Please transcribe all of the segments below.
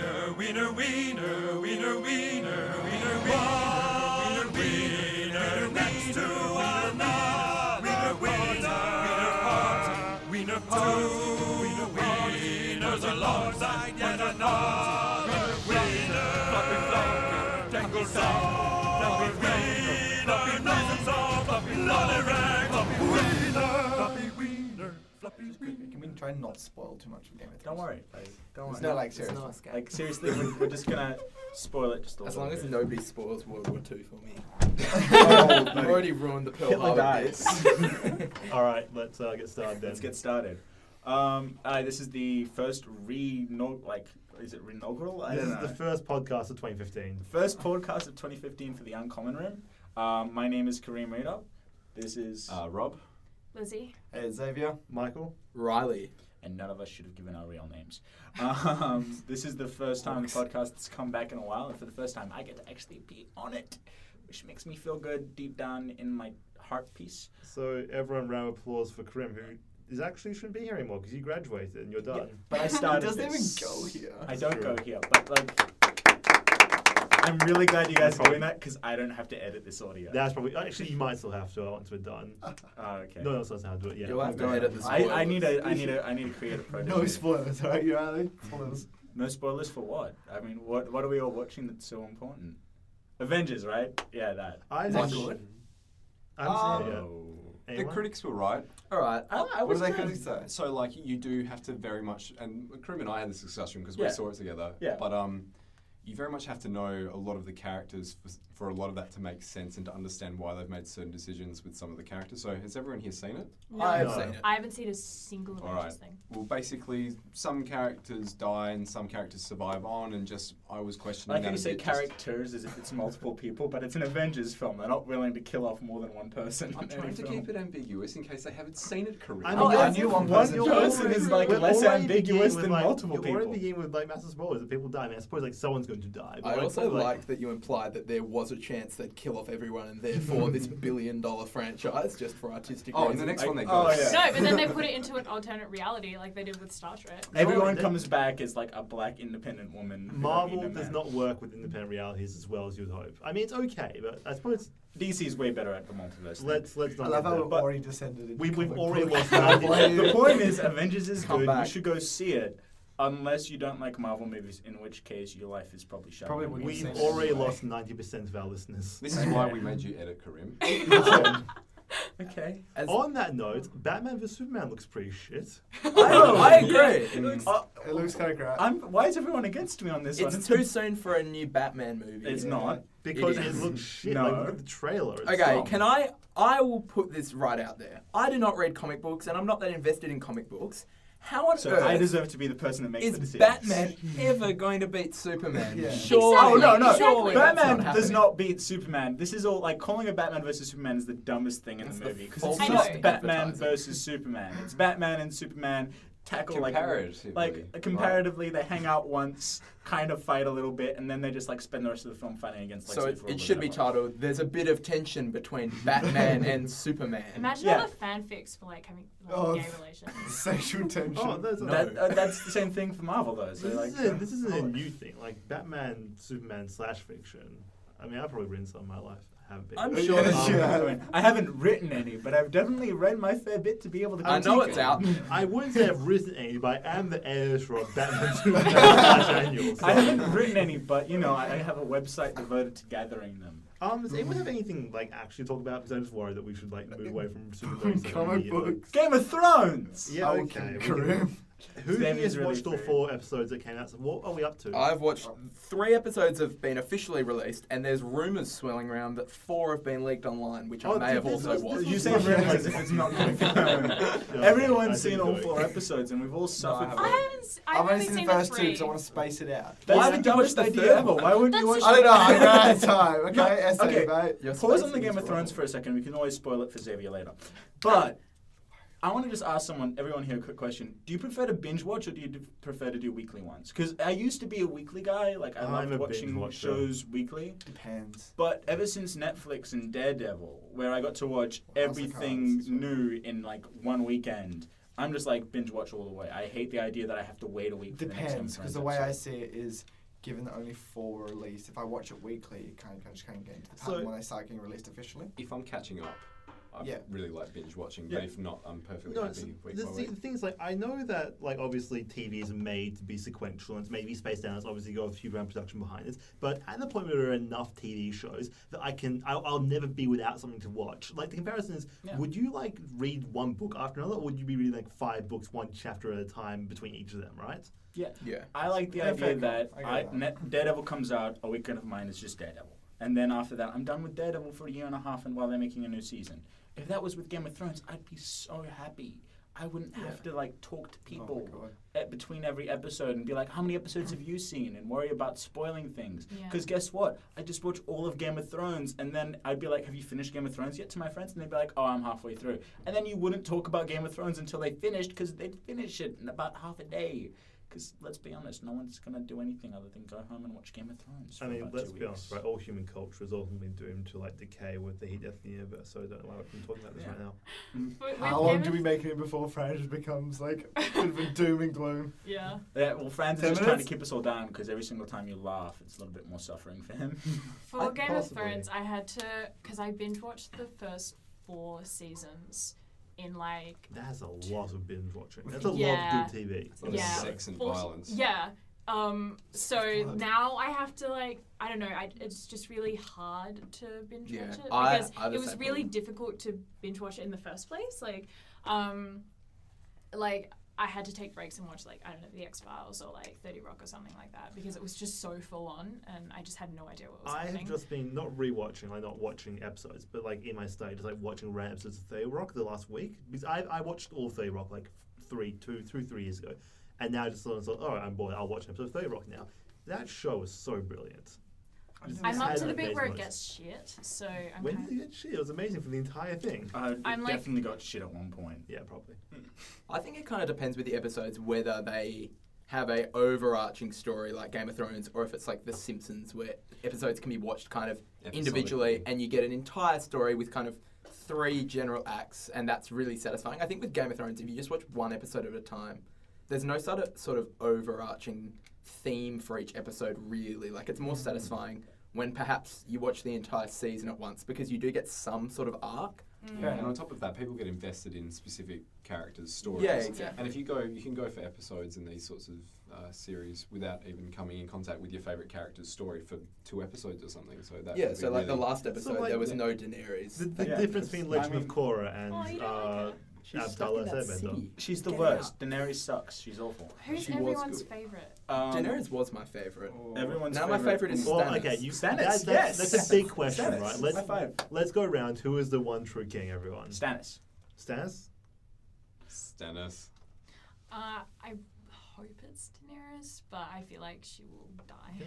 wiener, wiener, wiener, wiener, wiener, wiener, wiener, wiener, next to another wiener, two wieners alongside yet another wiener, fluffy fluffer, dangle song, fluffy wiener, nice and soft, fluffy lolly rag, fluffy wiener, fluffy wiener. Can we try and not spoil too much of Game of Thrones? Don't worry. Don't worry. It's not like serious. Like seriously, we're just gonna spoil it just a little bit. As long as nobody spoils World War II for me. Oh, You've already ruined the Pearl Hitler Harbor dies. bits. All right, let's get started then. Let's get started. This is the first is it inaugural? I This don't is know. the first podcast of 2015. First podcast of 2015 for the Uncommon Room. My name is Karim Rida. This is Rob. Lizzie. Hey, Xavier. Michael? Riley. and none of us should have given our real names. This is the first time the podcast has come back in a while, and for the first time I get to actually be on it, which makes me feel good deep down in my heart piece. So everyone round of applause for Karim, who is actually shouldn't be here anymore because you graduated and you're done. Yeah, but I started Doesn't this. even go here. I don't go here, but like, I'm really glad you guys are doing that because I don't have to edit this audio. That's probably actually you might still have to once we're done. Okay. No one else knows how to do it yet. You'll have to Okay. edit the I spoilers. need to create a producer. No spoilers, alright, you Riley? Spoilers. No spoilers for what? I mean, what are we all watching that's so important? Avengers, right? Yeah, that. I That's think- good. I haven't seen it yet. Oh. The Anyone? critics were right. All right. I What was do they kind of- critics say? So, like, you do have to very much, and Karim and I had this discussion because we Yeah. saw it together. Yeah. But you very much have to know a lot of the characters for a lot of that to make sense and to understand why they've made certain decisions with some of the characters. So, has everyone here seen it? No. I have No. seen it. I haven't seen a single All Avengers right. thing. Well, basically, some characters die and some characters survive on, and just I was questioning Like that how you a say bit, just- characters as if it's multiple people, but it's an Avengers film. They're not willing to kill off more than one person. I'm in trying any to film. keep it ambiguous in case they haven't seen it, Karim. I mean, Oh, yeah, I knew one person is like we're less already ambiguous beginning than with, multiple you're people. already beginning with like massive spoilers that people die. I mean, I suppose like someone's going to die. I like, also probably, liked that you implied that there was a chance they'd kill off everyone and therefore this billion-dollar franchise just for artistic Oh, reasons. and the next one they Oh, go. yeah. No, but then they put it into an alternate reality like they did with Star Trek. Everyone No, comes back as like a black independent woman. who don't Marvel need a does man. not work with independent realities as well as you'd hope. I mean, it's okay, but I suppose DC is way better at the multiverse. thing. let's I not. love get how there. we've But already descended into we've comic already book. lost The point is, Avengers is Come good. back. You should go see it, unless you don't like Marvel movies, in which case your life is probably shut. Probably wouldn't We've seen it already anyway. lost 90% of our listeners. This is why we made you edit, Karim. Okay. As- On that note, Batman vs Superman looks pretty shit. I agree. It looks kind of great. Why is everyone against me on this one? It's too soon for a new Batman movie. It's not. Because It it, is. looks shit. No. Like, look at the trailer. It's Okay, dumb. can I will put this right out there. I do not read comic books and I'm not that invested in comic books. How on So earth I deserve to be the person that makes the is decisions. Batman ever going to beat Superman? Yeah. Surely. Oh no, no! Surely that's Batman not does happening. not beat Superman. This is all like calling a Batman versus Superman is the dumbest thing in It's the the movie because false it's I not know. Batman advertising. versus Superman. It's Batman and Superman tackle Comparatively, like comparatively they hang out once, kind of fight a little bit, and then they just like spend the rest of the film fighting against like. So Superman it or should be whatever. titled "There's a bit of tension between Batman and Superman." Imagine Yeah. all the fanfics for like having Oh, gay relations. Sexual tension. Oh, that's, That's the same thing for Marvel though. So like, this isn't a new thing. Like Batman, Superman / fiction. I mean, I've probably written some in my life. I haven't been. I'm Oh, sure. yeah. I haven't written any, but I've definitely read my fair bit to be able to. I know critique it's it. out. I wouldn't say I've written any, but I am the editor of Batman Superman /Annual. So. I haven't written any, but you know, I have a website devoted to gathering them. Does anyone have anything like actually to talk about? Because I'm just worried that we should like move away from superheroes. Comic books. Game of Thrones. Yeah, Oh, okay. Karim. Who Xavier's has really watched all free. 4 episodes that came out? So what are we up to? I've watched 3 episodes have been officially released, and there's rumours swirling around that 4 have been leaked online, which I Oh, may have this also was- watched. this You was- say rumors as if it's not confirmed. Yeah, Everyone's I seen didn't all know. 4 episodes, and we've all suffered. I for I it. haven't. I've I've only only seen the seen first the 2 3. because I want to space it out. That's Why the haven't you watched dumbest the idea third ever. one? Why wouldn't you watch? I don't know. I ran out of time. Okay, No, essay, okay. mate. Your Pause on the spacing Game is of Thrones wrong. for a second. We can always spoil it for Xavier later. But I want to just ask everyone here, a quick question. Do you prefer to binge watch or do you prefer to do weekly ones? Because I used to be a weekly guy. Like, I I'm loved a watching binge watcher. shows weekly. Depends. But ever since Netflix and Daredevil, where I got to watch everything Cards. new in like one weekend, I'm just like binge watch all the way. I hate the idea that I have to wait a week for the next Game of Depends, because Thrones the way I episode. see it is, given that only 4 were released, if I watch it weekly, it kind of just can't get into the So- pattern when they start getting released officially. If I'm catching up, I Yeah. really like binge watching. Yeah. But if not, I'm perfectly No, it's, happy week the, by the week. thing is, like, I know that, like, obviously TV is made to be sequential and it's made to be spaced out. It's obviously got a few grand production behind it. But at the point where there are enough TV shows that I'll never be without something to watch. Like, the comparison is, Yeah. would you, like, read one book after another, or would you be reading, like, 5 books, one chapter at a time between each of them, right? Yeah. Yeah. I like the Yeah, fair idea that call. I get that. Daredevil comes out, a weekend of mine is just Daredevil. And then after that, I'm done with Daredevil for a year and a half and while they're making a new season. If that was with Game of Thrones, I'd be so happy. I wouldn't have to like talk to people between every episode and be like, how many episodes have you seen? And worry about spoiling things. Yeah. Because guess what? I just watched all of Game of Thrones and then I'd be like, have you finished Game of Thrones yet to my friends? And they'd be like, oh, I'm halfway through. And then you wouldn't talk about Game of Thrones until they finished because they'd finish it in about half a day. Because let's be honest, no one's going to do anything other than go home and watch Game of Thrones for I mean, about let's 2 be weeks. honest, right? All human culture is ultimately doomed to, like, decay with the heat death of the universe, so I don't know why we're talking about this Yeah. right now. With How long Game do of- we make it before Franz becomes like a bit of a doom and gloom? Yeah. Yeah, well, Franz is 10 just trying to minutes? keep us all down because every single time you laugh, it's a little bit more suffering for him. For Game of possibly. Thrones, I had to, because I binge watched the first 4 seasons in like. That's a lot of binge watching. That's a Yeah. lot of good TV. It's a lot Yeah. of sex and 40 violence. Yeah. So blood. now I have to like, I don't know, it's just really hard to binge Yeah, watch it I because have the it was same really problem. difficult to binge watch it in the first place. Like I had to take breaks and watch like, I don't know, The X-Files or like 30 Rock or something like that because it was just so full on and I just had no idea what was I happening. have just been not rewatching, like not watching episodes, but like in my state, just like watching random episodes of 30 Rock the last week. Because I watched all 30 Rock like 3 years ago. And now I just thought, oh, I'm bored, I'll watch an episode of 30 Rock now. That show is so brilliant. I'm up Has to the that bit where it phase gets shit, so I'm When kind did it get shit? It was amazing for the entire thing. It I'm like- definitely got shit at one point. Yeah, probably. I think it kind of depends with the episodes whether they have a overarching story like Game of Thrones or if it's like The Simpsons where episodes can be watched kind of individually Episodically. and you get an entire story with kind of 3 general acts and that's really satisfying. I think with Game of Thrones, if you just watch one episode at a time, there's no sort of overarching theme for each episode really. Like it's more satisfying when perhaps you watch the entire season at once because you do get some sort of arc. Yeah, and on top of that, people get invested in specific characters' stories. Yeah, exactly. And if you can go for episodes in these sorts of series without even coming in contact with your favorite character's story for 2 episodes or something. So that Yeah, would be so like the really- last episode, like there was the- no Daenerys. The Yeah, difference it's- between Legend I mean- of Korra and Oh, you don't like She's stuck in that Airbender. city. She's the Get worst. out. Daenerys sucks. She's awful. Who's She was everyone's good. favorite? Daenerys was my favourite. Everyone's Now my favourite is Well, Stannis. okay, Stannis, that's yes. a big question, Stannis. right? High five. Let's go around. Who is the one true king, everyone? Stannis. Stannis? Stannis. I hope it's Daenerys, but I feel like she will die.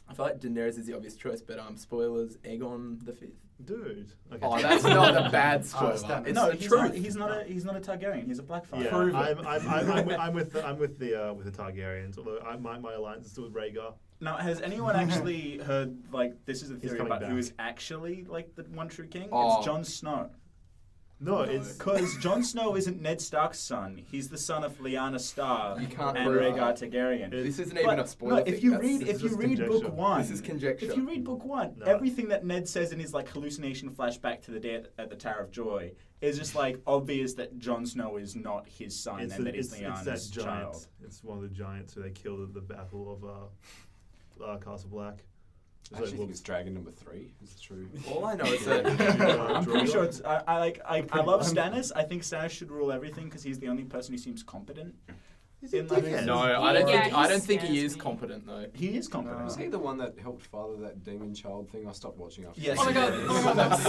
I feel like Daenerys is the obvious choice, but spoilers, Aegon the Fifth. Dude. Okay. Oh, that's not a bad spoiler. Stannis. It's No, the he's truth. not. He's not a Targaryen. He's a Blackfire. Yeah, Prove it. I'm with the Targaryens. Although my alliance is still with Rhaegar. Now, has anyone actually heard like this is a He's theory coming about who back. is actually like the one true king? Oh. It's Jon Snow. No, it's Because Jon Snow isn't Ned Stark's son. He's the son of Lyanna Stark You can't and prove Rhaegar that. Targaryen. This isn't But, even a spoiler. no, thing. if you That's- read this if is you just read conjecture. book 1, This is conjecture. if you read book 1, No. everything that Ned says in his like hallucination flashback to the day at the Tower of Joy is just like obvious that Jon Snow is not his son it's and that he's that Lyanna's giant. child. It's one of the giants who they killed at the Battle of Castle Black. I actually think it's Dragon number 3. Is it true? All I know is Yeah. that I'm pretty Drogo? sure it's. I love Stannis. I think Stannis should rule everything because he's the only person who seems competent. Is it in like- Dickhead? no, I don't Yeah, think I he don't think he scares is me. competent though. He is competent. Was he the one that helped father that demon child thing? I stopped watching after. Yes. Oh my god! Oh my god! That's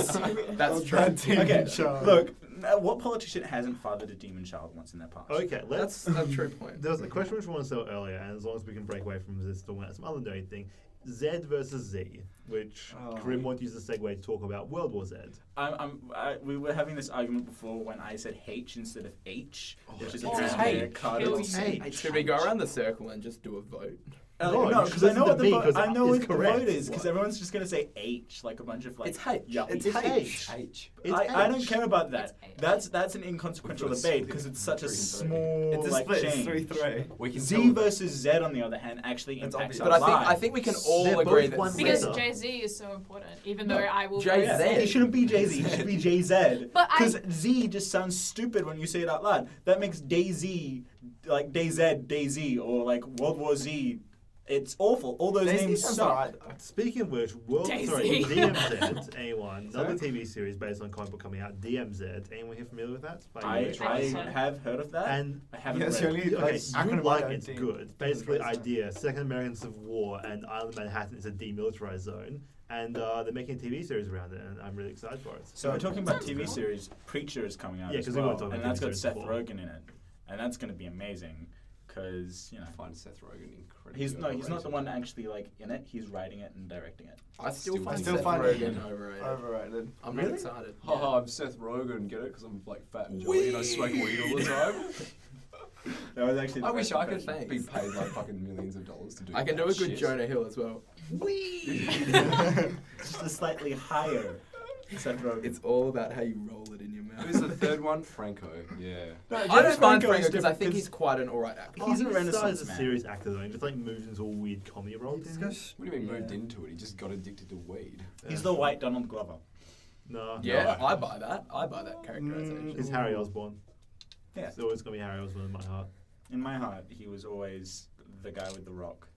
That's true. That demon Okay, child. look. What politician hasn't fathered a demon child once in their past? Okay, let's. That's a true point. There was a question which I wanted to say earlier, and as long as we can break away from this, talking about some other nerdy thing. Z versus Z, which Oh. Karim wanted to use the segue to talk about World War Z. We were having this argument before when I said H instead of H, which is Oh, apparently a H. cardinal. H. H. Should we go around the circle and just do a vote? No, No, you because should I know what listen to me, 'cause I know it's what the correct. vote is, because What? everyone's just gonna say H, like a bunch of like. It's H. yuppie. It's It's H. H. H. It's I don't H. care about that. It's H. That's an inconsequential We've got a debate split because it's such a 3-3. small It's a like split. It's change. 3-3. We can Z tell- versus Z, on the other hand, actually It's impacts obvious. our But I lives. think we can all They're agree both that one Because letter. Jay-Z is so important, even No. though I will. Jay-Z. Yeah, vote it shouldn't be Jay Z. It should be Jay Z. But I- Because Z just sounds stupid when you say it out loud. That makes DayZ like DayZ, DayZ, or like World War Z. It's awful. All those Daisy names sounds suck. alright, though. Speaking of which, Daisy. DMZ, anyone, Sorry? another TV series based on comic book coming out, DMZ, anyone here familiar with that? By I Rida. have heard of that. And I haven't Yes, read you it. only- okay, like, you acronym like I it's don't good. think Basically, demilitarized zone. idea: Second American Civil War, and Island Manhattan is a demilitarized zone, and they're making a TV series around it, and I'm really excited for it. So we're talking about Sounds TV cool. series. Preacher is coming out Yeah, as 'cause we well, weren't talking and about that's got TV Seth series before. Rogen in it, and that's going to be amazing because I find Seth Rogen incredible. he's not the one actually like in it. He's writing it and directing it. I still Still find still Seth find Rogen it overrated. Overrated. I'm Really? really excited. Haha, I'm Seth Rogen. Get it? Because I'm like fat and jolly and I smoke weed all the time. That was actually. The I wish best I could impression. be paid like fucking millions of dollars to do. I can do that a good shit. Jonah Hill as well. Just a slightly higher Seth Rogen. It's all about how you roll it in your mouth. Who's the third one? Franco. Yeah. No, I James don't mind Franco Franco is because I different think he's quite an alright actor. He's a He renaissance started as a man. serious actor though, and just like moves into a weird comedy role. didn't he? What do you mean moved Yeah. into it? He just got addicted to weed. He's the white Donald Glover. No. Yeah, No. I buy that. I buy that characterization. It's Harry Osborn. Yeah. It's always gonna be Harry Osborn in my heart. In my heart, he was always the guy with the rock.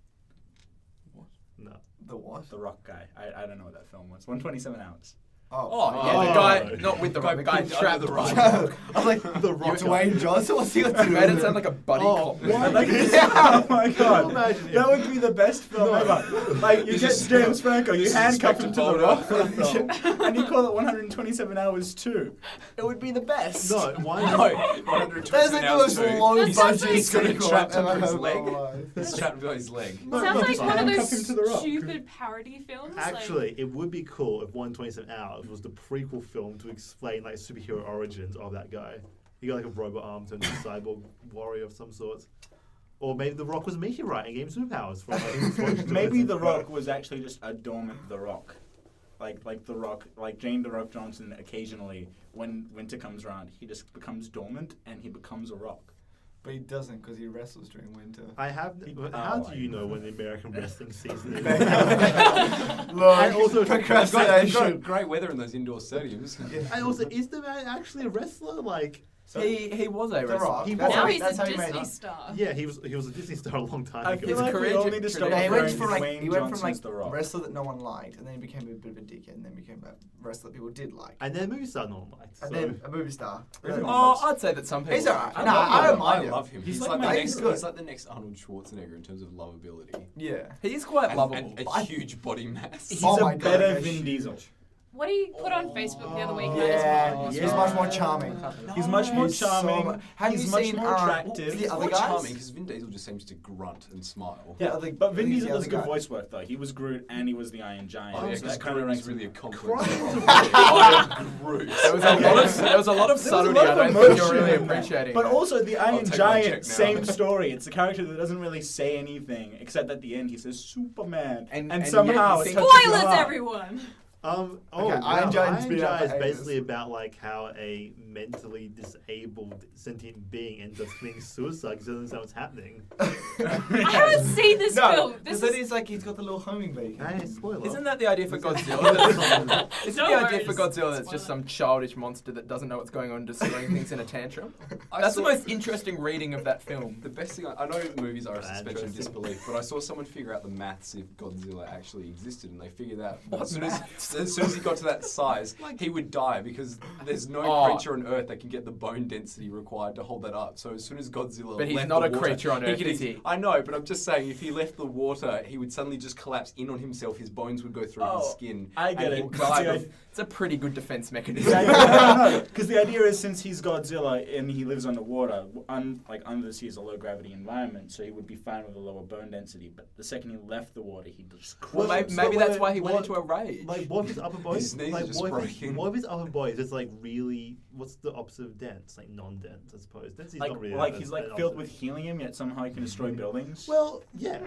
No. The what? The rock guy. I don't know what that film was. 127 Hours. Oh, yeah, Oh. the guy, not with the rock, the guy pinned trapped under the the rock. rock. I was like, The Rock. Dwayne Johnson? What's he got to do You made with it sound like a buddy cop. Why? Like, oh my god. Imagine That would be the best film ever. Like, you This get is- James Franco, you this is handcuff him Inspector to the rock for Mulder. the film, and you call it 127 Hours too. It would be the best. No, why No, not? 120 That's like the hours most too. low That sounds budget like- He's got it sequel trapped I've under his ever leg. heard in my life. He's trapped by his leg. No, Sounds no, like just one of handcuff him those to the rock. stupid parody films. Actually, it would be cool if 127 Hours was the prequel film to explain like superhero origins of that guy. He got like a robot arm turned into a cyborg warrior of some sort. Or maybe The Rock was a meteorite and gave him superpowers. For, like, Maybe The Rock was actually just a dormant The Rock. Like The Rock, like Jane The Rock Johnson occasionally, when winter comes around, he just becomes dormant and he becomes a rock. But he doesn't because he wrestles during winter. I have. How do you know when the American wrestling season is? Look, And also, You've got procrastination. great weather in those indoor stadiums. And also, is the man actually a wrestler? Like, He was a The wrestler. Rock. He That's was. Now how he's that's a how he made Disney it. star. yeah, he was a Disney star a long time I ago. feel like we career all need to stop Yeah, he went referring from to like Dwayne he went from Johnson like as The Rock. wrestler that no one liked, and then he became a bit of a dickhead, and then became a wrestler people did like, And then movie star no one liked. and So. then a movie star. Oh, I'd say that some people. He's alright. I No, love I him. don't mind him. I love him. He's He's, like like, my the favorite. next. Good. He's like the next Arnold Schwarzenegger in terms of lovability. Yeah. He's quite And- lovable. And a I- huge body mass. He's Oh a my God, better that Vin shit. Diesel. What he put on Facebook the other week about his Yeah, mom was he's Yeah. much more charming. He's much more He's so charming. mu- Have he's you much seen, more attractive. the He's other more guys? charming because Vin Diesel just seems to grunt and smile. Yeah, other- but Vin he's the Diesel does other good guy. voice work though. He was Groot and he was the Iron Giant. Oh, yeah, so because that kind of Groot ranks is really a him. compliment. Christ. Groot. There was a lot of subtlety. lot I of don't think you're emotion really in that. appreciating. But that. also the Iron take my Giant, check now. same story. It's a character that doesn't really say anything except at the end he says Superman, And and yet somehow you it think- touches your Spoilers, heart. everyone. Oh, Okay, wow. Iron Giant's Iron been out Giant is for ages. basically about like how a mentally disabled sentient being ends up committing suicide because he doesn't know what's happening. I haven't seen this No, film. because This then is he's like he's got the little homing beacon. Hey, spoiler. Isn't that the idea for Godzilla? Isn't No the idea for worries. Godzilla that's just Spoiler. some childish monster that doesn't know what's going on and just throwing things in a tantrum? I That's the saw- most interesting reading of that film. The best thing I know movies are a suspension of Interesting. disbelief, but I saw someone figure out the maths if Godzilla actually existed, and they figured out What as soon maths? as he got to that size, he would die because there's no Oh. creature on Earth that can get the bone density required to hold that up. So as soon as Godzilla But he's left not the a water, creature on Earth, could is he? I know, but I'm just saying, if he left the water, he would suddenly just collapse in on himself. His bones would go through his Oh, skin. I get and it. he'd Because die the bef- It's a pretty good defense mechanism. Because the idea is since he's Godzilla and he lives underwater, like under the sea is a low gravity environment, so he would be fine with a lower bone density. But the second he left the water, he just Well, crushed. maybe But that's why he went what- into a rage. Like, what if his upper body? His knees are Like, just what breaking. if his upper body is just like really? What's the opposite of dense? Like non-dense, I suppose. Dense is Like, not really. he's like filled with helium, yet somehow he can destroy buildings. Well, yeah,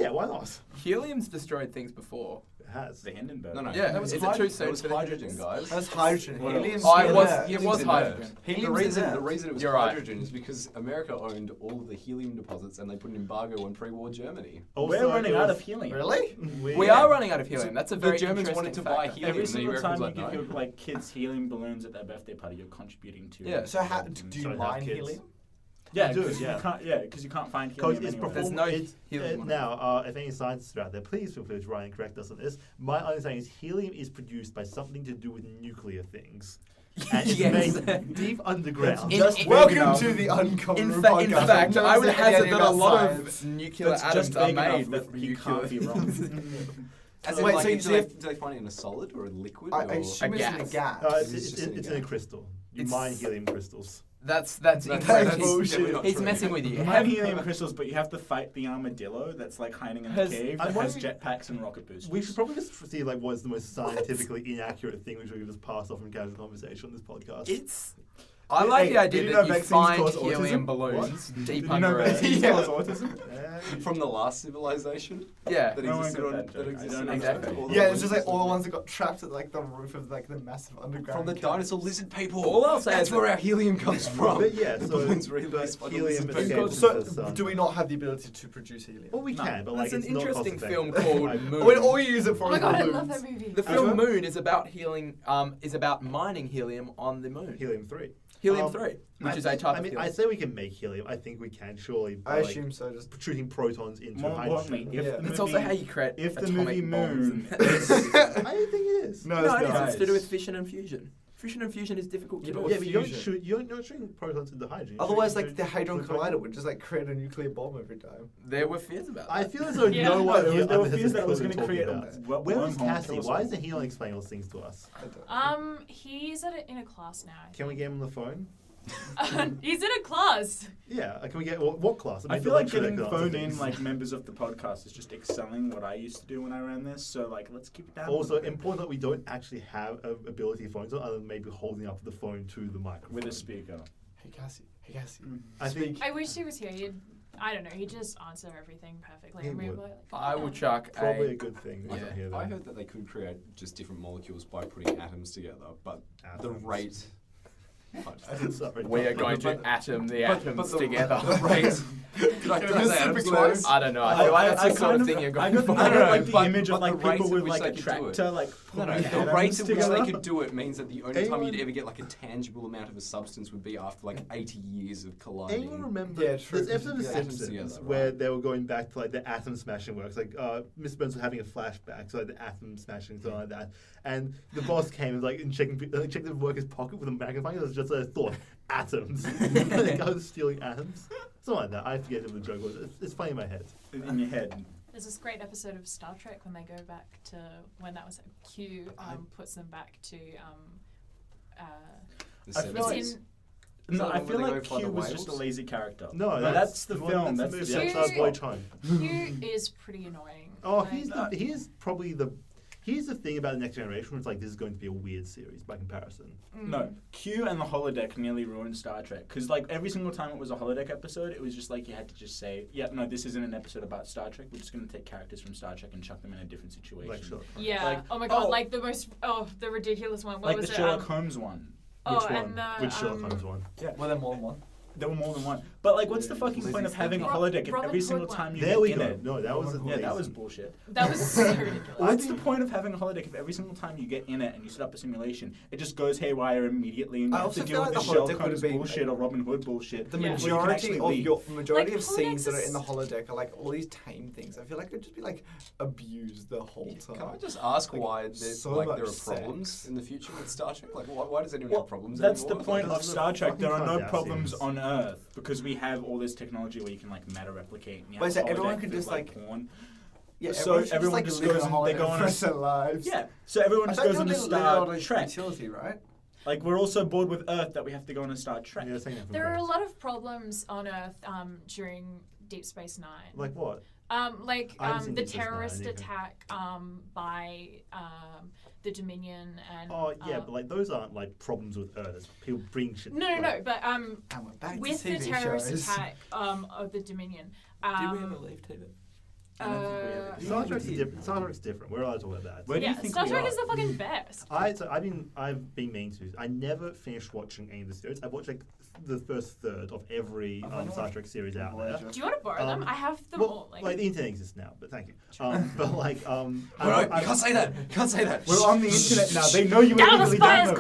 why not? Helium's destroyed things before. It has. The Hindenburg. No, no. Yeah, that was is it too that soon was for the hydrogen, Hindus? guys. That's hydrogen. Well, Helium's Oh, it in was. there. It Helium's was in hydrogen. The Helium's reason, in there. the reason it was You're right. hydrogen is because America owned all of the helium deposits and they put an embargo on pre-war Germany. We're running out of helium. Really? We are running out of helium. That's a The very Germans interesting wanted to factor. buy helium. Every and the single Americans time you like, give no. your kids helium balloons at their birthday party, you're contributing to. Yeah. So do you Sorry, mine kids. helium? Yeah, do, because yeah. you can't find Because helium it's anywhere. There's perform- no it's, helium on it. now, if any scientists are out there, please feel free to try and correct us on this. My understanding is helium is produced by something to do with nuclear things. And it's Yes. made deep underground. Welcome to the Uncommon In podcast. fact, No I would one's hazard forgetting that a about lot science. of nuclear That's atoms just are big made enough with that you nuclear. can't be wrong. As in, Wait, like, so you do, see they, if- do they find it in a solid or a liquid? I or? assume it's in a gas. gas. It's, It's just it's in in a a crystal. You It's- mine helium crystals. That's That's incorrect. definitely not He's true. messing with you. You have helium crystals, but you have to fight the armadillo that's like hiding in the Has- cave I'm that has wondering- jetpacks and rocket boosters. We should probably just see like what's the most scientifically inaccurate thing which we could just pass off in casual conversation on this podcast. It's. I like Hey, the idea did you that know you vaccines find cause helium autism? balloons Did deep you know under a. vaccines Yeah. cause autism? From the last civilization Yeah. that No one existed got on that joke. I existed don't on exactly. all the Yeah, it's just like balloons. all the ones that got trapped at like the roof of like the massive underground. From the cave. dinosaur lizard people. All I'll say That's is where that- our helium comes from. But yeah, the so balloons but released by the helium lizard escapes people. into So, the sun. do we not have the ability to produce helium? Well, we No. can, but like There's it's an not interesting cost-effective. film called I- Moon. When all you use it for Oh my is god, I balloons. love that movie. The film Moon is about is about mining helium on the moon. Helium-3. Helium-3, which I is a think- type I of mean, helium. I say we can make helium. I think we can surely. I by, assume so. Just shooting protons into More importantly, hydrogen. if Yeah. the That's movie, also how you create if the atomic movie bombs. Moon I don't think it is. no, No, it's it is. not. It's to do with fission and fusion. Fission and fusion is difficult to Yeah, do. but Yeah, but you don't fusion. shoot. You're not shooting protons into hydrogen. You're Otherwise, shooting like the Hadron into Collider would just like create a nuclear bomb every time. There were fears about that. I feel as though Yeah. no one there here was- there were has a fears that it was clue going to what create we're a talking about. well, Where is wormhole and Cassie? kill us Why all. isn't he like explaining all these things to us? I don't. He's in a class now. I Can we think. get him on the phone? He's in a class. Yeah, can we get what class? I mean, feel the like lecture getting class, phoned I think. in like members of the podcast is just excelling what I used to do when I ran this. So like, let's keep it down. a Also, little bit. important that we don't actually have a ability of phones, other than maybe holding up the phone to the microphone. with a speaker. Hey Cassie. Hey Cassie. I think I wish he was here. I don't know. He'd just answer everything perfectly. He And we would. were like, I will chuck probably a good thing. that I, he's not here, I though. heard that they could create just different molecules by putting atoms together, but the Atoms. rate. Sorry, We are but- going to but- atom the but atoms the- together. The rate. Did I It say was atoms super there? close. I don't know. I feel like that's the sort of thing you're going for. I got like the but- image of but the like rate people at with which like they a could do it. tractor, like No, putting the atoms rate at which together. they could do it means that the only time Anyone- you'd ever get like a tangible amount of a substance would be after like 80 years of colliding. Anyone remember Yeah, true. this episode of Yeah, Simpsons together, where right. they were going back to like the atom smashing works, like Mr. Burns was having a flashback, so like the atom smashing something like that, and the boss came and like and checking the worker's pocket with a magnifying. It was just a thought, atoms. The guy was stealing atoms, something like that. I forget what the joke was. It's funny in my head. in your head. There's this great episode of Star Trek when they go back to when that was Q puts them back to The I feel it's like- 70s. in No, I where feel they like go fly Q the was just a whales? lazy character. No, that's the well, film. That's That's the the movie. show. That's Boy Time. Q is pretty annoying. Oh, Like, he is probably the. Here's the thing about the Next Generation, where it's like this is going to be a weird series by comparison. No, Q and the holodeck nearly ruined Star Trek because like every single time it was a holodeck episode, it was just like you had to just say, yeah, no, this isn't an episode about Star Trek. We're just going to take characters from Star Trek and chuck them in a different situation. Like Sherlock Holmes. Yeah. Like, oh my god. oh. Like the most. Oh, the ridiculous one. What like was the it? Sherlock Holmes one. Oh, Which one? and the, Which Sherlock Holmes one? Well, then more than one. There were more than one. But like, what's the fucking Lizzie's point of having a thinking. holodeck if Robin every Hood single one. time you There get we in go. it? No, that was a Yeah, that was lazy- bullshit. That was so ridiculous. What's the point of having a holodeck if every single time you get in it and you set up a simulation, it just goes haywire immediately and you I have to also deal feel with like the the holodeck Sherlock would Holmes have been- bullshit or Robin Hood bullshit. The Yeah. before you can majority actually of leave. your majority Like, of scenes that are holodecks in the is- holodeck are like all these tame things. I feel like it'd just be like abused the whole time. Can I just ask Like, why so there much are sex. problems in the future with Star Trek? Like, why does anyone Well, have problems that's the anymore? point Like, of Star Trek. There are no Fucking problems Kardashians. on Earth because we have all this technology where you can like meta replicate. And you Wait, have so a everyone holodeck could with, just, like- porn. Yeah, So should everyone just, just like, live goes in and they holodeck go on for a- rest of their lives. Yeah, so everyone I just thought goes you on a only lived Star on Trek. utility, right? Like we're also bored with Earth that we have to go on a Star Trek. Yeah, that's taking it from There are a Friends. lot of problems on Earth during Deep Space Nine. Like what? Like I haven't seen the Deep Space Nine terrorist either. attack by the Dominion and. Oh yeah, but like those aren't like problems with Earth. It's people bring shit. No, like, but And we're back with to the TV terrorist shows. attack of the Dominion. Did we ever leave TV? Star Trek's different. Star Trek's different. We're allowed to talk about that. Where do you Yeah, think Star we Trek are? is the fucking best. I've been mean to. I never finished watching any of the series. I've watched like the first third of every I've only Star watched Trek series out there. Voyager. Do you want to borrow them? I have them all. Well, like the internet exists now, but thank you. But like, You can't say that. You can't say that. We're on the internet now. They know you Dallas illegally Buyers download.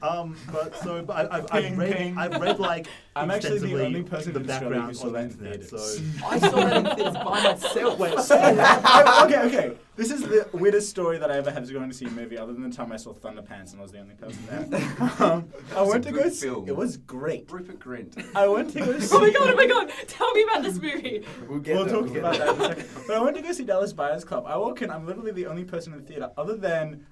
Club. but I've Ping, read ping. like I'm actually the extensively only person the in Australia who background saw on the that in internet. theaters. So I saw that in theaters by myself. wait, Okay. This is the weirdest story that I ever had to go and see a movie, other than the time I saw Thunderpants and I was the only person there. I went a to go good see. film. It was great. Rupert Grint. I went to go see. Oh my god! Tell me about this movie. We'll talk about that in a second. But I went to go see Dallas Buyers Club. I walk in. I'm literally the only person in the theater, other than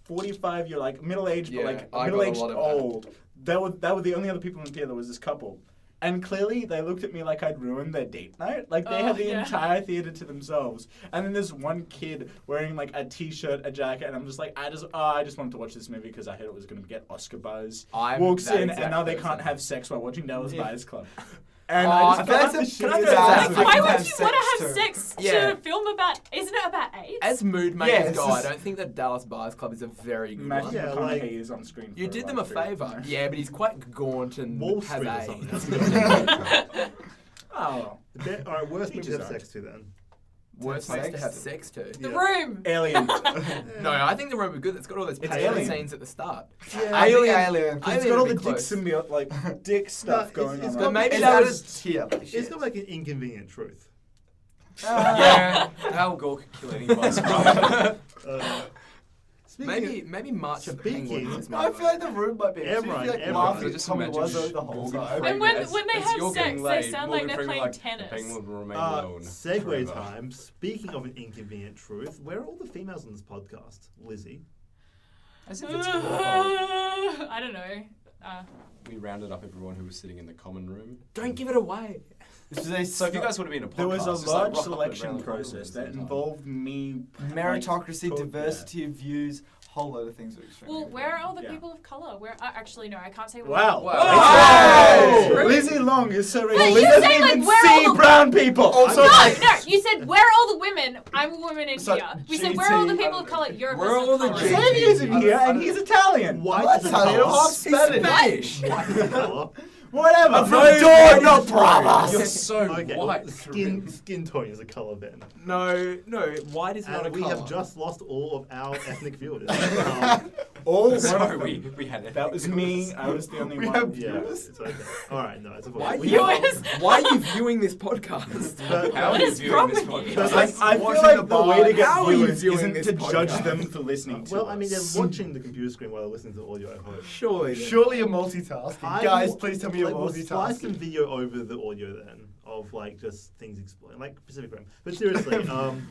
45. You're like middle-aged, Yeah, but like I got a middle-aged lot of that. old. That were the only other people in the theater. Was this couple. And clearly, they looked at me like I'd ruined their date night. Like, they had the entire theater to themselves. And then there's one kid wearing, like, a T-shirt, a jacket, and I'm just like, I just wanted to watch this movie because I heard it was going to get Oscar buzz. Walks that in, exact and now they person. can't have sex while watching Dallas Buyers Club. And Oh, I just can I felt say- like the can I shittiest throw that person. out? Why can would have you want to sex have too. sex Yeah. to film about? Isn't it about AIDS? As mood makers Yes. go, I don't think that Dallas Buyers Club is a very good Matthew one. Yeah, McConaughey like- is on screen. You for did like them a 3 favour. minutes. Yeah, but he's quite gaunt and Wall has Street or AIDS. something. Oh. All right, worst movie to have Teachers sex to then. Worst Sex place to have to- sex to. The Yeah. Room. Alien. No, I think the room was good. It's got all those It's payola Alien. scenes at the start. I think Alien. It's Alien got all would the be dick close. symbiote, like, dick stuff it's going on. got- But maybe It's that not was. as tier, but It's shit. got like an inconvenient truth. Yeah. Al Gore could kill anybody. Speaking Maybe March of Speaking- Penguins. is I maybe feel like the room might be. Everyone- like everyone. laughing at Just Tommy imagine Wiseau the whole time. And when they have you're sex, getting they laid, sound Morgan like they're Freeman playing like, tennis. The penguin will remain alone. segue forever. time. Speaking of an inconvenient truth, where are all the females on this podcast? Lizzie. As if it's I don't know. we rounded up everyone who was sitting in the common room. Don't give it away. This is a So if you guys would have been a podcast, There was a just, large rock up and selection round the corner process at the that same time. involved me. meritocracy, like, diversity of views, whole load of things are extremely Well, where are all the Yeah. people of color? Where? Actually, no, I can't say. Wow. Wow. Hey! Lizzie Long is so But racist. you She doesn't say, like, even where see all the- brown people. Also- No, you said where are all the women? I'm a woman in So, here. We said where are all the GT, people of color? You're a where are person all of the color. GT? Xavier's in here, and he's Italian. Why I'm does Italian, I'm half He's Spanish. Spanish. Whatever. I'm from Door, not Bravas. You're so Okay, well, white. skin tone is a color then. No, white is not a And we colour. have just lost all of our ethnic viewers. All Sorry, one we had it. That was me. I was the only We one. have Yeah, viewers. it's okay. All right, no, it's a Why are, voice. why are you viewing this podcast? But- How What are you is viewing wrong this with you? podcast? Like, I feel Watching like the the way to bar. get How are you viewers viewing isn't this to judge podcast? them for listening to Well, I mean, they're us. watching the computer screen while they're listening to audio, I hope. Surely. Surely you're multitasking. I Guys, will- please tell me you're like, we'll slice some multitasking. video over the audio then of like just things exploding, like Pacific Rim. But seriously,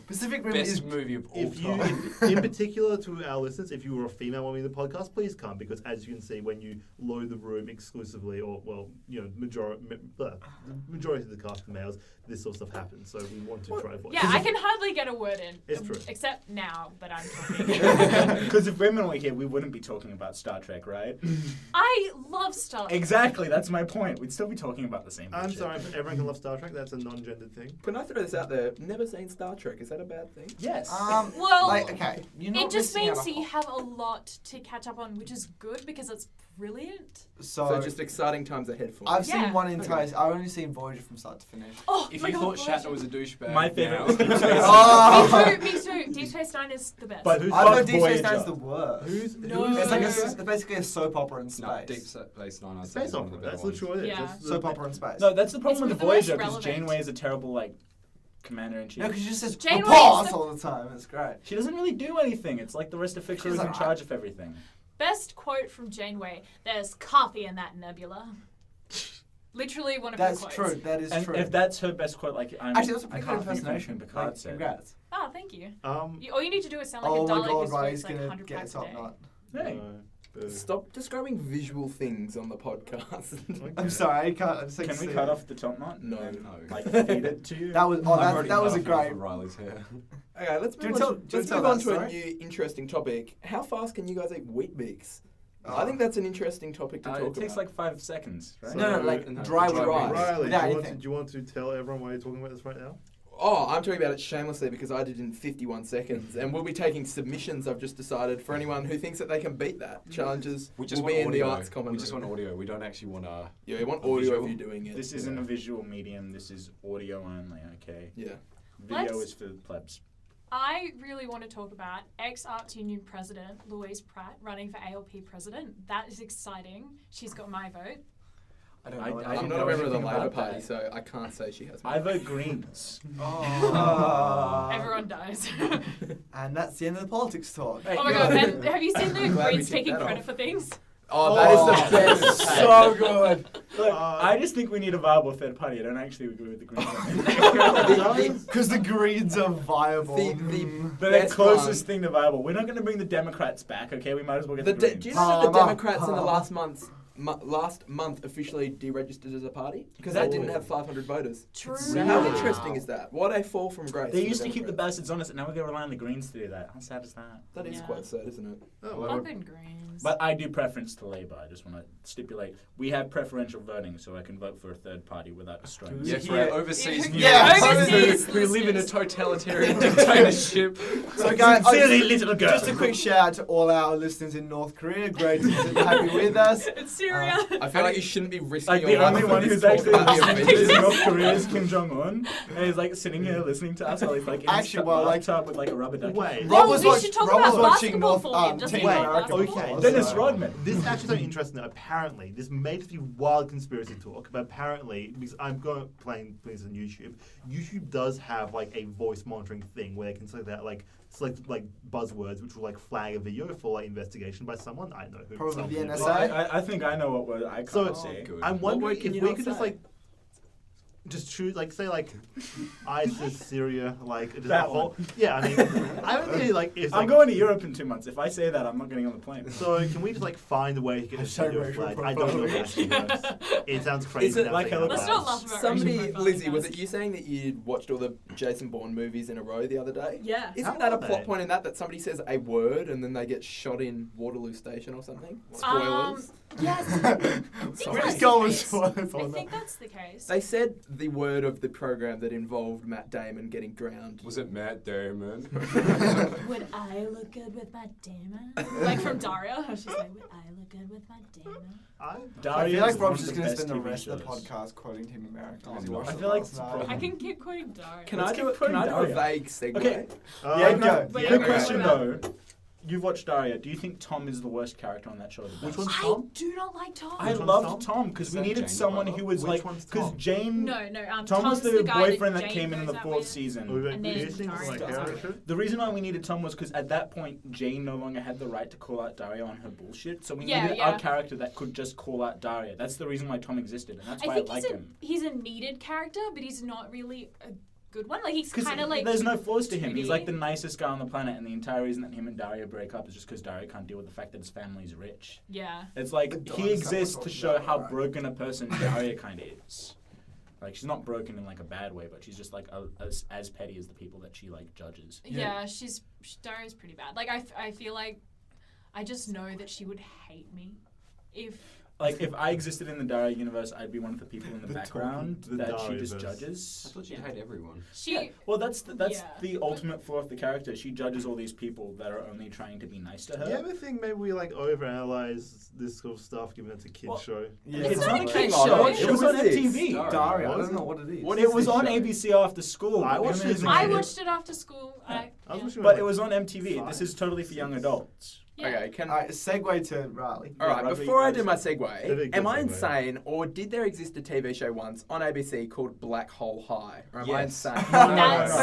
Pacific Rim Best is movie of all if you, time. in particular to our listeners, if you were a female wanting the podcast, please come because as you can see, when you load the room exclusively, or well, you know, the majority of the cast are males, this sort of stuff happens. So we want to try voice. Yeah, I can hardly get a word in. It's true. Except now that I'm talking. Because if women were here, we wouldn't be talking about Star Trek, right? I love Star Trek. Exactly, that's my point. We'd still be talking about the same I'm shit. sorry, but everyone can love Star Trek. That's a non-gendered thing. Can I throw this out there? Never seen Star Trek. Is that a bad thing? Yes. Well, like, okay, you're not It just missing out means a that you whole- have a lot to catch up on, which is good because it's brilliant. So just exciting times ahead for me. I've Yeah. seen one entire. I've only seen Voyager from start to finish. Oh If my you God, thought Voyager. Shatner was a douchebag, My favorite now- was Deep Space Nine. Oh. Me too. Deep Space Nine is the best. But who's I fuck know Deep Space Voyager? Nine's the worst. No. It's like it's basically a soap opera in space. No, Deep Space Nine. I'd say Space is one of the opera. better That's ones. literally what it is. Yeah. That's Soap opera in space. No, that's the problem It's with the one of the Voyager, most because relevant. Janeway is a terrible, like, commander-in-chief. No, because she just says Janeway applause is the- all the time. It's great. She doesn't really do anything. It's like the rest of Fiction She's is in like, charge of everything. Best quote from Janeway: "There's coffee in that nebula." Literally one of That's her quotes. true. That is And true. if that's her best quote, like, I'm, Actually, that's a I pretty good can't think of impersonation. anything Picard Like, said. congrats. Oh, thank you. Um, All you need to do is sound like Oh a my Dalek god, who Riley's speaks like gonna 100 get a packs a top day. knot. Hey. Stop describing visual things on the podcast. I'm sorry, I can't. I just like Can we see cut it. off the top knot? No. And No. Like feed it to you. That was that was a great. Riley's hair. Okay, let's Do you move tell- on, do you let's tell move on that to a story? new interesting topic. How fast can you guys eat Wheat Bix? Oh. I think that's an interesting topic to talk It about. takes like 5 seconds, right? No, like dry with rice. Riley, Without do anything. you want to tell everyone why you're talking about this right now? Oh, I'm talking about it shamelessly because I did it in 51 seconds. And we'll be taking submissions, I've just decided, for anyone who thinks that they can beat that. Challenges We just will want be in the audio. arts common We just room. want audio. We don't actually want Yeah, we want a audio visual. of you doing it. This isn't a visual medium. This is audio only. Okay. Yeah. Video Let's- is for the plebs. I really want to talk about ex-Arts Union President Louise Pratt running for ALP President. That is exciting. She's got my vote. I don't I- know. I I'm didn't not know a member of the anything Labour about Party, that. so I can't say she has. I vote Greens. Oh. Everyone dies. And that's the end of the politics talk. Oh my god, and have you seen the Glad we Greens took taking that credit off. for things? Oh, that is the best. So good. Look, I just think we need a viable third party. I don't actually agree with the Greens. Because the Greens are viable. The They're the best closest one. thing to viable. We're not going to bring the Democrats back, okay? We might as well get The the, do you Greens. know that the Palmer, Democrats in the Palmer. last month officially deregistered as a party because That- they didn't have 500 voters? True. How Wow. interesting is that? What a fall from grace. They for used to keep the Democrats. bastards honest, and now we're going to rely on the Greens to do that. How sad is that? That is Yeah. quite sad, isn't it? Oh, Fucking Greens. But I do preference to Labour. I just want to stipulate we have preferential voting, so I can vote for a third party without strings. Yeah, for our overseas Yeah, overseas who live in a listeners. totalitarian dictatorship. So guys, Sincerely, little girl. just a quick shout out to all our listeners in North Korea. Great to have you with us. It's Syria. I feel like you shouldn't be risking Like your the life only for one this who's talk actually about the listening to Avengers. North Korea is Kim Jong Un, and he's like sitting here listening to us while he's like in Actually, his well, like- laptop with like a rubber ducky. Wait. Rob No, was we watch- should talk Rob was about watching basketball North for him. Doesn't Team he like America. basketball? Okay. Dennis So- Rodman. This is actually so interesting that apparently, this may just be wild conspiracy talk, but apparently, because I'm going playing this on YouTube, YouTube does have like a voice monitoring thing where they can select like buzzwords which will like flag a video for like investigation by someone. I don't know who. Probably someone the could be. NSA. I think I know what word I So- can't say. Good. I'm wondering word can if you we not could just say? like just choose like say like ISIS, Syria, like just That a whole. one. Yeah, I mean, I don't think like it's I'm like. going to Europe in 2 months. If I say that, I'm not getting on the plane. So can we just like find a way to get this Hashtag video racial flagged? I don't know. profiling. Actually. It sounds crazy. Is it now like thinking Let's about not it. laugh about Somebody, racial profiling, Lizzie, was guys. it you saying that you'd watched all the Jason Bourne movies in a row the other day? Yeah. Isn't How that a are plot they? point in that somebody says a word and then they get shot in Waterloo Station or something? Um, Spoilers. Yes. We're just the going with case. spoilers I on think that. that's the case. They said the word of the program that involved Matt Damon getting drowned. Was it Matt Damon? Would I look good with my Damon? Like from Daria. She's like, would I look good with my Damon? I Daria feel like is one Rob's of just the going to best spend the TV rest of the shows. podcast quoting Team America. Oh, because he no. watched I it feel like last it's a night. problem. I can keep quoting Daria. Can Let's I do keep it? Can I do a quoting vague segue? Okay. Yeah, go. Wait, Quick wait, question wait, though. You've watched Daria. Do you think Tom is the worst character on that show? Which one's I Tom? do not like Tom. I Which one's loved Tom? Tom because Is we that needed Jane someone Butler? who was Which like, one's because Tom? Jane. No. Tom Tom's was the guy boyfriend that Jane came in goes the out fourth with. season. And then This thing Daria like goes out. character? The reason why we needed Tom was because at that point Jane no longer had the right to call out Daria on her bullshit, so we Yeah, needed yeah. our character that could just call out Daria. That's the reason why Tom existed, and that's why I I, think like him. he's a needed character, but he's not really a good one. Like he's Because kind of like there's no flaws to him. 2D. He's like the nicest guy on the planet, and the entire reason that him and Daria break up is just because Daria can't deal with the fact that his family's rich. Yeah. It's The like dog he exists someone to talked show about, how right. broken a person Daria kind of is. Like she's not broken in like a bad way, but she's just like as petty as the people that she like judges. Yeah, Daria's pretty bad. Like I feel like I just know that she would hate me if Like if I existed in the Daria universe, I'd be one of the people in the, The background talking- the that she just Dariaverse. I judges. thought you'd hate everyone. she. Yeah. Well, that's Yeah. the ultimate flaw of the character. She judges all these people that are only trying to be nice to her. Do you ever think maybe we like overanalyze this sort of stuff given it's a kid's Well, show? Yeah, It's not a kid's kid's show. show. It was on MTV. Daria. I Was don't it? know what it is. What it was on ABC after school. I but watched it it as a I kid. watched it after school. I was yeah. watching But it it was on MTV. Five, This is totally for young adults. Yeah. Okay, can Alright, segue to Riley. All right, Yeah, before I Rodriguez. do my That'd be segue, a good am I segue. insane, or did there exist a TV show once on ABC called Black Hole High? Or am I Yes. insane? That's-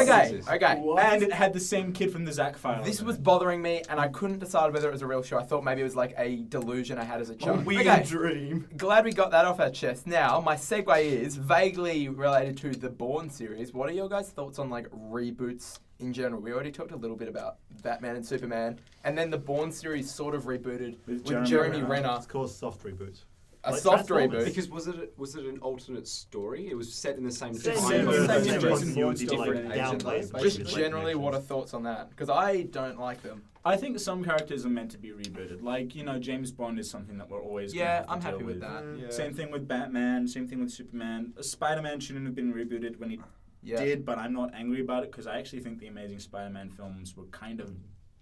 Okay, okay. And it had the same kid from the Zack Files. This in was it. bothering me, and I couldn't decide whether it was a real show. I thought maybe it was like a delusion I had as a A child. weird Okay, dream. glad we got that off our chest. Now, my segue is vaguely related to the Bourne series. What are your guys' thoughts on like reboots in general. We already talked a little bit about Batman and Superman, and then the Bourne series sort of rebooted with Jeremy Renner. It's called soft reboot. A Like soft Transformers. reboot. Because was it an alternate story? It was set in the same Same time. universe, same same universe, continuity, but like different agent, downplays. though. Just basically, generally, what are connections. thoughts on that? Because I don't like them. I think some characters are meant to be rebooted. Like, James Bond is something that we're always gonna Yeah, have to I'm happy deal with that. Yeah. Same thing with Batman, same thing with Superman. Spider-Man shouldn't have been rebooted when he Yeah. did, but I'm not angry about it because I actually think the Amazing Spider-Man films were kind of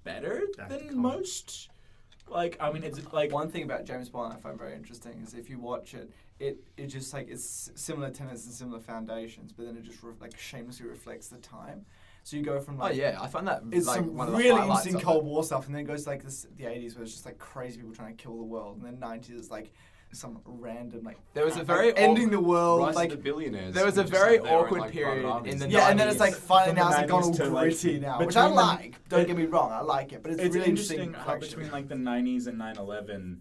better That's than common. most. Like, I mean, it's like... One thing about James Bond I find very interesting is if you watch it, it just like it's similar tenets and similar foundations, but then it just like shamelessly reflects the time. So you go from Oh like yeah, I find that it's like some one of the really highlights interesting of Cold it. War stuff, and then it goes to like the 80s where it's just like crazy people trying to kill the world, and then 90s is like some random like There was a like, very ending the world Rise like of the billionaires. there was a who just very have their own, awkward like, period private armies. in the yeah, and then it's like 90s. finally From the now it's like gone 90s all to, like, gritty now, which I between the- like. Don't get me wrong, I like it, but it's It's really interesting how reflection. between like the 90s and 9/11,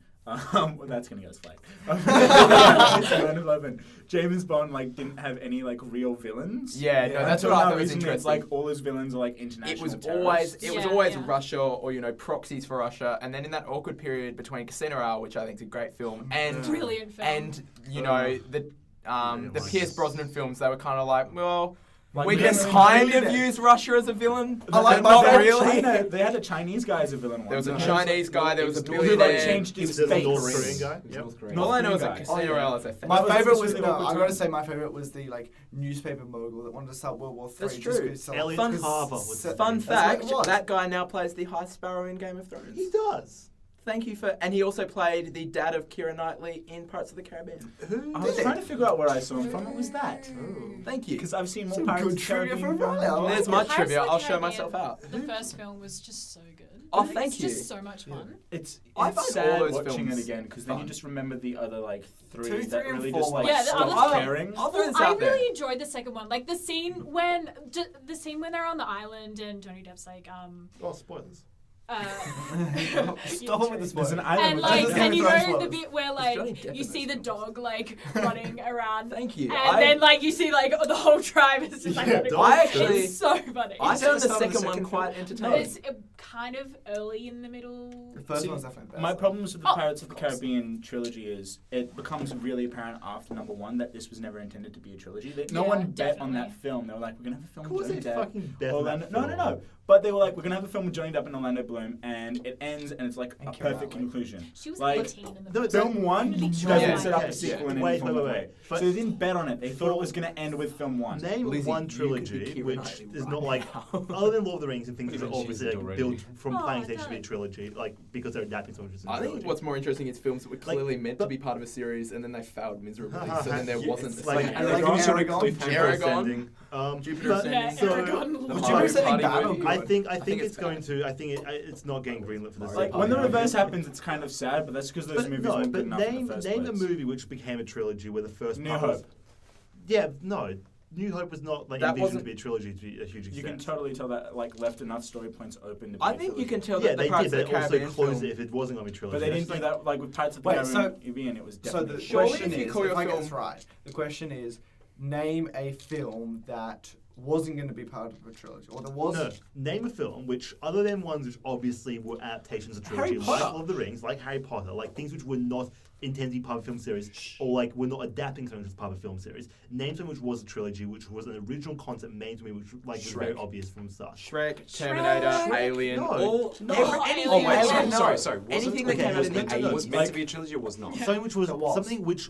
well, that's gonna get us flagged. 9/11, James Bond like didn't have any like real villains. Yeah, no, that's Until what I now thought was recently, It's interesting. like all his villains are like international It was terrorists. Yeah. Russia or proxies for Russia, and then in that awkward period between Casino Royale, which I think is a great film, and Brilliant film. and the like Pierce this. Brosnan films, they were kind of like, well, Like, we we can don't really kind need of it. use Russia as a villain, I like but my not bad really. China, they had a Chinese guy as a villain once. There was a and Chinese guy, there was a who like billionaire. changed He his was the face. North Korean guy. It was Yep. North Korean. All I know is North that Korean Casino guy. Royale is a My That was favorite just was really no. awkward I gotta time. say my favorite was the like newspaper mogul that wanted to start World War III. That's just true. 'cause he Elliot sold- Carver because- was the Fun That's what fact, it was. that guy now plays the High Sparrow in Game of Thrones. He does. Thank you for, and he also played the dad of Keira Knightley in Parts of the Caribbean. Who I was did trying it? to figure out where I saw him from. What was that? Thank you. Because I've seen more Some Pirates good of the trivia Caribbean from Riley. I films. like There's it. my Pirates of trivia. the I'll show Caribbean. myself out. The first film was just so good. Oh, It's thank you. just so much fun. It's I find all sad those watching films it again because then you fun. just remember the other like three 2, that 3, and really 4 just like Yeah, the stopped other- caring. I'll throw this I out there. really enjoyed the second one, like the scene when they're on the island and Johnny Depp's like Oh, spoilers. Stop with the There's spoilers. an island and with like, Just and you throw know spoilers. the bit where Johnny like Depp you in see those the films. dog like running around, Thank you. and then like you see like the whole tribe is just like Yeah, running. dogs. I actually- It's so funny. I Is found it the the start of the second one second quite film? entertaining. It's kind of early in the middle. The first See, one's definitely best. My problems with the Oh, Pirates of the of course. Caribbean trilogy is it becomes really apparent after number one that this was never intended to be a trilogy. No Yeah, one bet on that definitely. film. They were like, we're gonna have a film Of with course Johnny they Depp. fucking bet on Orlando. that No, no, film. no. But they were like, we're gonna have a film with Johnny Depp and Orlando Bloom, and it ends, and it's like And a Keira perfect Knightley. conclusion. She was Like, 18 in the No, first Film one Really doesn't Yeah, set up yeah, a sequel yeah. in Wait, any form wait, of wait, way. wait. But- So they didn't bet on it. They thought it was gonna end with film one. Name Lizzie, one you could be trilogy Keira which Knightley is right not like, now. other than Lord of the Rings and things that are Even she's obviously like already. built from Oh, planning I stage to be a don't. trilogy, like because they're adapting something which is a I think trilogy. what's more interesting is films that were Like, clearly meant to but- be part of a series and then they failed miserably. So then there Yeah, wasn't. it's a like second. Aragon. Cliffhanger. Aragon. But- Jupiter Yeah, Ascending. Aragon. The Would Mario you ever say Party bad or movie. good? I think think it's it's going bad. to. I think it's not getting greenlit for the Like, Like second. when the one. reverse happens, it's kind of sad, but that's because those But movies no, weren't but good enough in name the first a place. movie which became a trilogy where the first New part was. Hope. Yeah, no. New Hope was not like That envisioned wasn't- to be a trilogy to be a huge You extent. can totally tell that like left enough story points open to be I a think you trilogy. can tell Yeah, that the they Pirates did. of They the also Caribbean closed film. it if it wasn't going to be a trilogy. But they didn't It's do like- that like with Pirates of the Wait, Caribbean. It was So definitely the Surely question if you is, call if your I get film- this right, the question is, name a film that wasn't going to be part of a trilogy, or there was. No, name a film which, other than ones which obviously were adaptations of trilogy, like Potter. Lord of the Rings, like Harry Potter, like things which were not intended to be part of a film series, or like were not adapting something as part of a film series. Name something which was a trilogy, which was an original concept made to me, which like was very Shrek. obvious from the start. Shrek, Terminator, Shrek. Alien, No. all No. anything. Oh, wait, Yeah, sorry. Anything Wasn't- that came out was in meant the to- 80s. was meant to be a trilogy or was not? Something which was It was. something which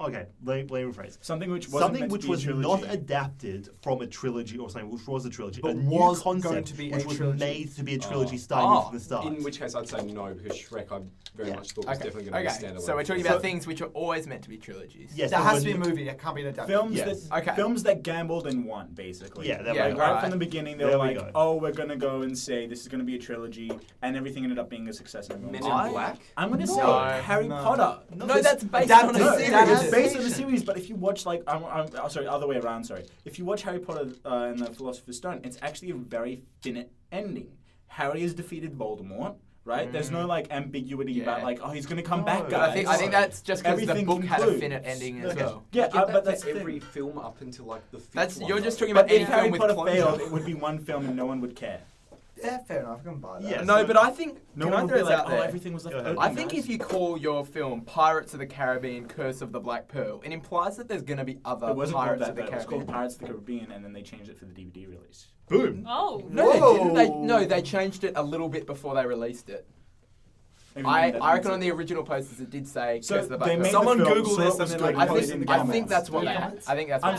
okay, let me rephrase. something which wasn't Something meant which to be a was trilogy. not adapted from a trilogy or something which was a trilogy, But a new was concept going to be which a was trilogy. made to be a trilogy Oh. starting Oh. from the start. In which case, I'd say no, because Shrek I very Yeah. much thought was Okay, definitely going to be a okay. standalone. So we're talking film. about things which are always meant to be trilogies. Yes, There but has to be a when- movie. It can't be an adaptation. Films Yes. that Okay. films that gambled and won, basically. Yeah, that Yeah, way. Like right Alright. from the beginning, they There were we like, go. "Oh, we're gonna go and say this is gonna be a trilogy," and everything ended up being a success. And everyone Men was in like, Black. I'm gonna say No. Harry No. Potter. No, This- that's based adapted- on a no, series. That is based on Adaptation. the series, but if you watch like, sorry, other way around. Sorry, if you watch Harry Potter and the Philosopher's Stone, it's actually a very finite ending. Harry has defeated Voldemort. right? There's no like ambiguity about Yeah. like, oh, he's gonna come No, back, but guys. I think that's just because the Everything book had a concludes. finite ending as Okay. well. Yeah, Get that but that's for the every thing. film up until like the fifth That's one. you're just though. talking about But any if film Harry with Potter closure. failed, it would be one film and no one would care. Yeah, fair enough. I can buy that. Yeah. No, so- but I think No can one I would throw be this like, out oh, there? everything was left Go ahead. open. I think if you call your film Pirates of the Caribbean: Curse of the Black Pearl, it implies that there's going to be other it wasn't called Pirates that, of the though. It was Caribbean. called Pirates of the Caribbean, and then they changed it for the DVD release. Boom. Oh. No, they didn't. They, Whoa. no, they changed it a little bit before they released it. Maybe I that reckon means on it. the original posters it did say So Curse of the Black they Pearl. made Someone the film, Google saw this it was and good, then, and like, put post it in in the I comments. think that's what. Yeah. I think that's. I'm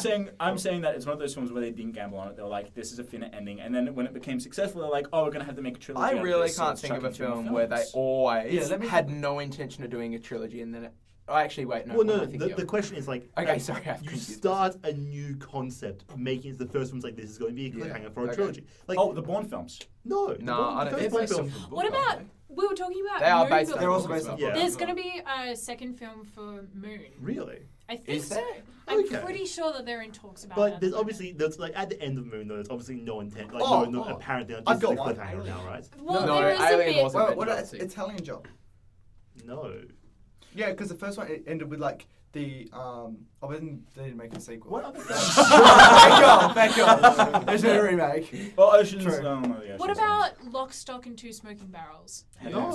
what- saying that it's one of those films where they didn't gamble on it. They were like, this is a finite ending, and then when it became successful, they're like, oh, we're gonna have to make a trilogy. I out of really this, so can't let's think chuck of a in two more film where they films. always Yeah, let me had think. no intention of doing a trilogy and then it. Oh, actually, wait, no. Well, what am no, I thinking the of? question is like, Okay, sorry, I've you confused start a new concept, making it the first one's like, this is going to be a Yeah. cliffhanger for a Okay. trilogy. Like, Oh, the Bourne films. no, No, I don't the think first They're Bond based film. off the book, What aren't about they? we were talking about They are Moon based on before. They're also books based as on well. books. There's as going to well. be a second film for Moon. Really? I think Is so. there? I'm Okay. pretty sure that they're in talks about But it. there's obviously, there's like at the end of Moon, though, there's obviously no intent, like Oh, no oh. apparent thing. I've Just a got one. cliffhanger now, right? Well, No, there is a Alien bit. wasn't. Well, what Avengers, Italian job? No. Yeah, because the first one it ended with like the but then they didn't make a sequel. What other Back up. There's no remake. Well, Ocean's. True. I don't know the Ocean's What ones. about Lock, Stock, and Two Smoking Barrels? No.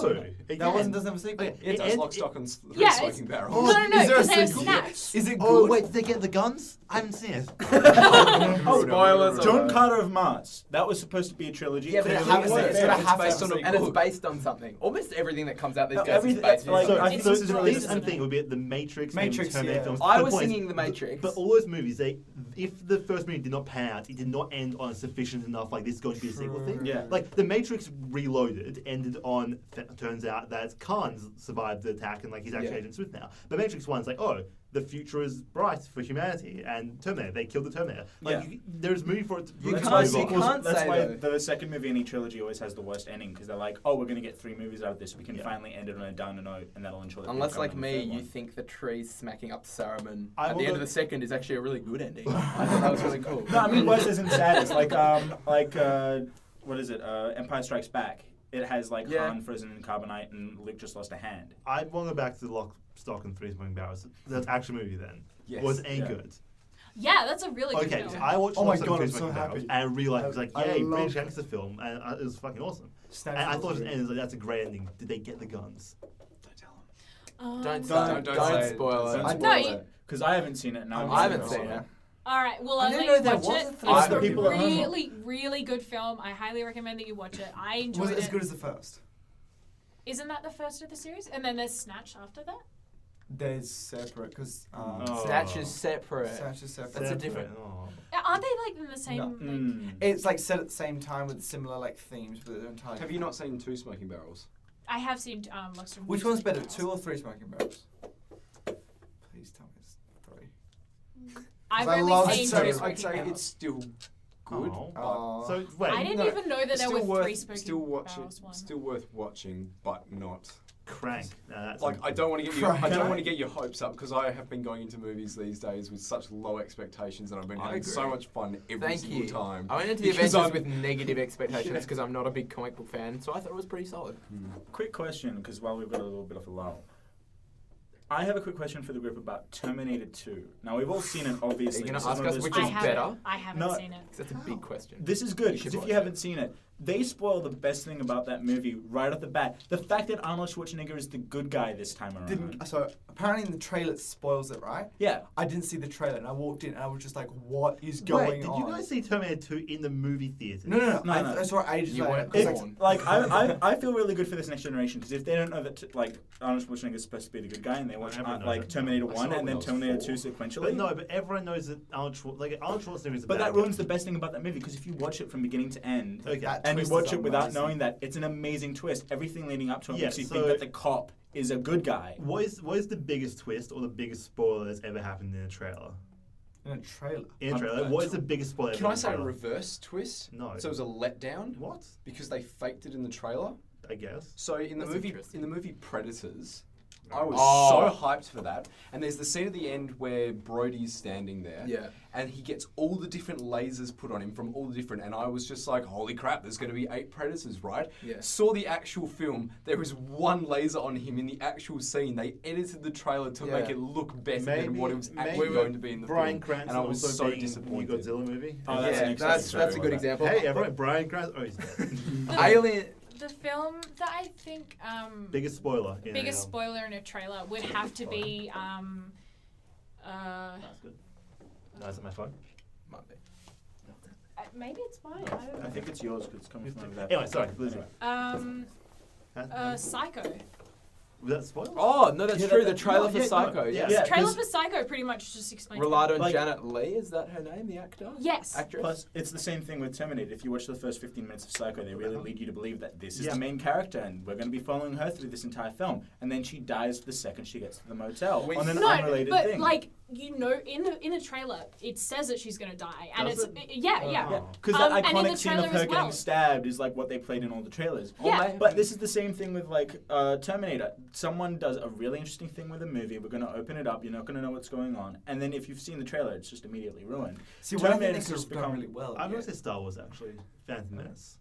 That wasn't doesn't have a sequel. Okay, It does and- Lock, Stock, and Yeah, Smoking it's- Barrel. No, no, no, Is there a because they have sequel? snacks. Is it good? Oh, wait, did they get the guns? I haven't seen it. Oh, Spoilers John alert. Carter of Mars. That was supposed to be a trilogy. Yeah, but it Clearly has it to. failed. It's gonna have based to, on a and it's book. based on something. Almost everything that comes out these No, days is everything- based on like, So, I something. think so this is released- I'm thinking would be The Matrix, maybe Matrix, Terminator yeah. films. I The was point is, singing The Matrix. But all those movies, if the first movie did not pan out, it did not end on a sufficient enough, like this is going to be a sequel thing. Yeah. Like The Matrix Reloaded ended on, turns out that Khan's survived the attack and like he's actually Yeah. Agent Smith now. But Matrix 1's like, oh, the future is bright for humanity, and Terminator, they killed the Terminator. Like Yeah. there's movie for it. To You That's can't- why you sequels. can't That's say why though. the second movie in each trilogy always has the worst ending because they're like, oh, we're gonna get 3 movies out of this. We can Yeah. finally end it on a downer note, and that'll ensure that. Unless, people like come on the me, third you one. think the trees smacking up Saruman I at will the end go- of the second is actually a really good ending. I thought that was really cool. No, I mean worse isn't sad. It's like what is it? Empire Strikes Back. It has like Yeah. Han frozen in carbonite and Luke just lost a hand. I want to go back to Lock, Stock, and Three Smoking Barrels. That's action movie then. Yes. Was any Yeah. good. Yeah, that's a really good Okay, film. so I watched Oh my Lock, Stock, God, and I'm Three so Smoking Barrels, happy. and I realized, I was like, I yay, love British it. gangster film, and it was fucking awesome. Stand And I for thought it it. ended like, that's a great ending. Did they get the guns? Don't tell them. Don't Don't don't say it. spoil Don't it. No, spoil you- it. Because I haven't seen it. And I haven't it. seen it. All right, well, I I'll didn't let know you there watch was it. a It's three the a people at home. really, really good film. I highly recommend that you watch it. I enjoyed Was it it. as good as the first? Isn't that the first of the series? And then there's Snatch after that? There's separate because Oh. Snatch is separate. Snatch is separate. That's a different- Oh. Aren't they like in the same? No. Like, Mm. It's like set at the same time with similar like themes, but they're entirely. Have you not seen Two Smoking Barrels? I have seen Lock, Stock, and Which Two one's Smoking better, Barrels. 2 or 3 smoking barrels? Please tell me it's 3. I've I only love seen it Two so I'd much. Smoking say Barrels. it's still good. Oh. Oh. So wait, I didn't no, even know that there Still were worth, 3 Smoking still watching, Barrels ones. still worth watching, but not. Crank. No, that's Like I don't want to get Right. I don't Can want I- to get your hopes up because I have been going into movies these days with such low expectations and I've been I having so agree. much fun every Thank single you. time. I went into the Because Avengers I'm- with negative expectations because I'm not a big comic book fan, so I thought it was pretty solid. Quick question, because while we've got a little bit of a lull, I have a quick question for the group about Terminator 2. Now we've all seen it, obviously. Are you gonna This ask one of us those which I is things- haven't. better? I haven't No. seen it. 'Cause that's a big question. This is good You should because if watch you it. haven't seen it, they spoil the best thing about that movie right off the bat. The fact that Arnold Schwarzenegger is the good guy this time around. Didn't, so apparently in the trailer it spoils it, right? Yeah. I didn't see the trailer and I walked in and I was just like, what is going Wait, did on? you guys see Terminator 2 in the movie theater? No. No, no. I saw it ages You later. weren't 'cause, born. like, Like I feel really good for this next generation because if they don't know that like Arnold Schwarzenegger is supposed to be the good guy and they watch everyone knows like that. Terminator I 1 saw it and when then I was Terminator 2 4. sequentially. But no, but everyone knows that Arnold Schwarzenegger is the But bad that guy. ruins the best thing about that movie because if you watch it from beginning to end Okay. That and you twist watch is it without amazing. knowing that, it's an amazing twist. Everything leading up to it Yeah, makes you so- think that the cop is a good guy. What is the biggest twist or the biggest spoiler that's ever happened in a trailer? in a trailer. In a trailer, what is the biggest spoiler? Can ever I in a say a trailer? reverse twist? No. So it was a letdown What? because they faked it in the trailer. I guess. So in the That's movie interesting. Predators, I was Oh. so hyped for that. And there's the scene at the end where Brody's standing there. Yeah. And he gets all the different lasers put on him from all the different. And I was just like, holy crap, there's going to be 8 Predators, right? Yeah. Saw the actual film. There was one laser on him in the actual scene. They edited the trailer to make it look better than what it was actually going to be in the Bryan film. Cranston And I was also so being disappointed. The new Godzilla movie. Oh, that's an Yeah, exciting that's a story good about example. Hey, everyone, Bryan Cranston. Oh, he's dead. Alien. The film that I think Biggest spoiler. In biggest spoiler in a trailer would have to be That's good. No, is it my phone? Might be. maybe it's mine. I don't know. I think it's yours because it's coming from over there. Anyway, sorry, Lizzie. Psycho. Was that spoiler? Oh no, that's Yeah, true. that- The trailer no, for yeah, Psycho. no, Yes. yeah. Trailer 'cause- for Psycho pretty much just explains. Rolado and Like- Janet Leigh, is that her name? The actor. Yes. Actress. Plus, it's the same thing with Terminator. If you watch the first 15 minutes of Psycho, they really lead you to believe that this is Yeah. the main character, and we're going to be following her through this entire film. And then she dies the second she gets to the motel on an No, unrelated but thing. like in the trailer, it says that she's gonna die, and Does it's it? yeah. Because that and in iconic the scene of trailer her as getting well. stabbed is like what they played in all the trailers. Yeah. But this is the same thing with like Terminator. Someone does a really interesting thing with a movie. We're going to open it up. You're not going to know what's going on. And then if you've seen the trailer, it's just immediately ruined. See, what I think Terminator's they could just have done become really well. I'm going to say Star Wars, actually. Phantom Menace.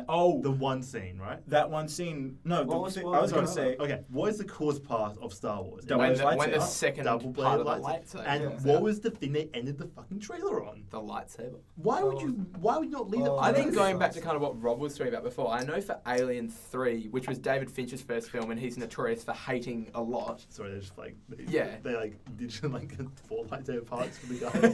Oh, The one scene, right? that one scene. No, What was- I what was was going it? to say. Okay, what is the coolest part of Star Wars? Double when edged the, when the lightsaber. second Double part of the bladed lightsaber. And Yeah. what was the thing they ended the fucking trailer on? The lightsaber. Why would you not leave it? Oh, I think that's going back nice. to kind of what Rob was talking about before, I know for Alien 3, which was David Fincher's first film, and he's notorious for hating a lot. Sorry, they're just like Yeah. They like did you like 4 lightsaber parts for the guys.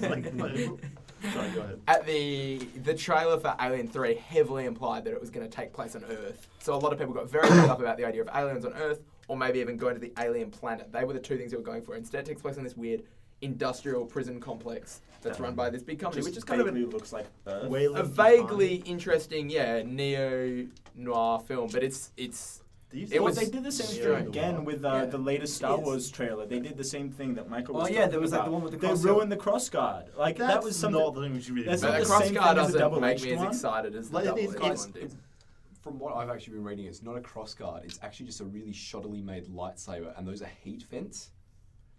Sorry, go ahead. At the trailer for Alien 3 heavily implied that it was going to take place on Earth. So a lot of people got very caught up about the idea of aliens on Earth, or maybe even going to the alien planet. They were the two things they were going for. Instead, it takes place on this weird industrial prison complex that's run by this big company, which is kind of vaguely looks like Earth. Wayland a vaguely interesting, neo-noir film, but it's It was- They did the same Yeah. thing again with Yeah. the latest Star Yes. Wars trailer. They did the same thing that Michael Oh was yeah, talking there was like about. the one with the They cross. ruined the cross guard. Like that was something. not the thing which you really. That's But not the the cross same guard thing as a doesn't make double-edged me as one. excited as the Like, double it's- edged it's- one did. From what I've actually been reading, it's not a crossguard. It's actually just a really shoddily made lightsaber, and those are heat vents.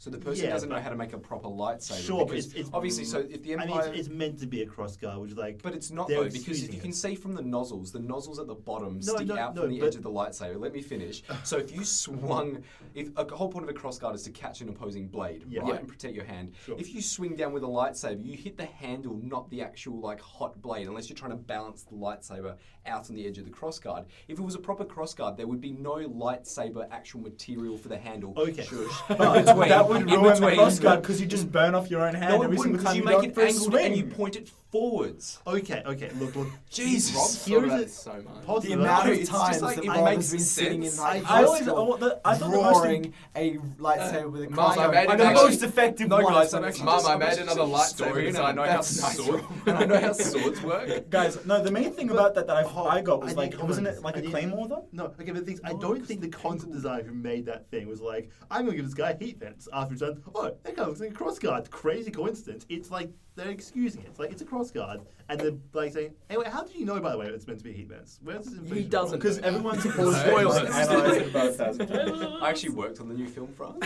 So the person Yeah, doesn't know but- how to make a proper lightsaber. Sure, but because it's obviously. So if the I Empire, mean, it's meant to be a cross guard, which is like. but it's not they're though, because if excusing you can it. see from the nozzles at the bottom No, stick no, out no, from the but- edge of the lightsaber. Let me finish. So if you swung, if a whole point of a crossguard is to catch an opposing blade, Yeah. right, Yeah. and protect your hand. Sure. If you swing down with a lightsaber, you hit the handle, not the actual like hot blade, unless you're trying to balance the lightsaber out on the edge of the crossguard. If it was a proper crossguard, there would be no lightsaber actual material for the handle. Okay. Shush. But In between- that would in ruin the between- cross guard because you just burn off your own hand No, it every wouldn't, single because time you you make go it for a angled swing. and you point it forwards. Okay, look. Jesus. Rob Here's thought about a- this so much. Pause The for amount that. of It's just times like that it Rob makes has been sitting in sense. like I always, hospital I thought the most drawing a lightsaber with a Mum, cross I guard. made it And the actually- most effective No, one guys, is when I'm it's actually Mum, just- I I'm made just another a lightsaber historian and I know how That's nice, sword, Rob. and I know how swords work. Guys, no, the main thing about that I got was I like, need- wasn't hold it on. like I a need- claymore though? No, okay, but the things I No, don't 'cause think the the concept angle- designer who made that thing was like, I'm gonna give this guy heat vents after he's done. Oh, that guy looks like a cross guard. Crazy coincidence. It's like they're excusing it. It's like it's a cross guard, and they're like saying, anyway, how did you know by the way it's meant to be heat vents? Where's this information? from? doesn't. Because everyone's supposed Spoilers. to analyze it about 1,000 times. I actually worked on the new film, Franz.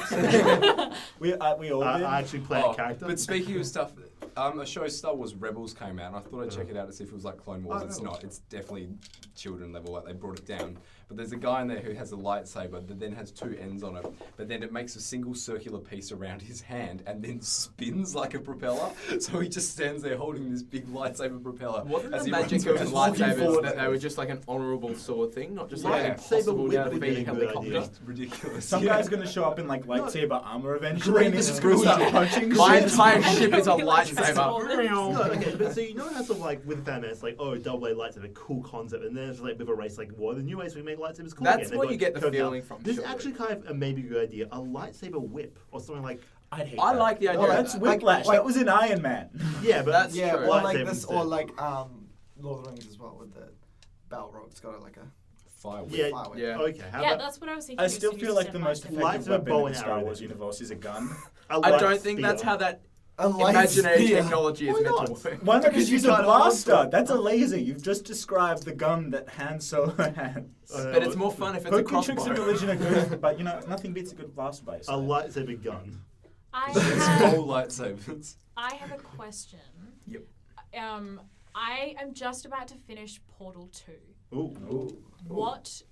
We all did. I actually play a character. But speaking of stuff, a show Star Wars Rebels came out, and I thought I'd check it out to see if it was like Clone Wars. Oh, It's Rebels. not. It's definitely children level. Like they brought it down. But there's a guy in there who has a lightsaber that then has two ends on it. But then it makes a single circular piece around his hand and then spins like a propeller. So he just stands there holding this big lightsaber propeller. Wasn't as the he magic runs of around. lightsabers that they were just like an honourable sword thing, not just like Yeah. an impossible Lightsaber down whip to would beat be a a good helicopter? idea. Ridiculous. Some Yeah. guy's gonna show up in like lightsaber armor eventually, Great, and he's this just is gonna start brilliant. punching My shit. entire ship is a No, lightsaber. okay, but so you know how sort of like with Phantom Menace, like double blade lightsaber, cool concept, and then it's like with a race, like what are the new ways we make lightsabers cool That's again? what They've you got get the curved feeling out. from, This is surely. actually kind of a maybe good idea, a lightsaber whip or something like. I'd hate I that. like the idea Oh, of that's that. Whiplash. Like- that was in Iron Man. Yeah, but That's yeah, true. or like Lightsaber this, instead. or like Lord of the Rings as well with the Balrog's got like a Fire whip. yeah, fire whip. Yeah. okay. How Yeah, about that's what I was thinking. I was still to feel use like a the most lightsaber. effective Lightsaber, weapon bow in and the Star arrow Wars then. universe is a gun. a I light don't think that's spear. how that A light imaginary spear. technology is Why meant not? to work. Why not Because just you use a can't blaster? answer. That's a laser. You've just described the gun that Han Solo has. But it's more fun if it's a Poking tricks and crossbow. religion are good, but nothing beats a good blaster by A yourself. lightsaber gun. I Small have, lightsabers. I have a question. Yep. I am just about to finish Portal 2. Ooh. What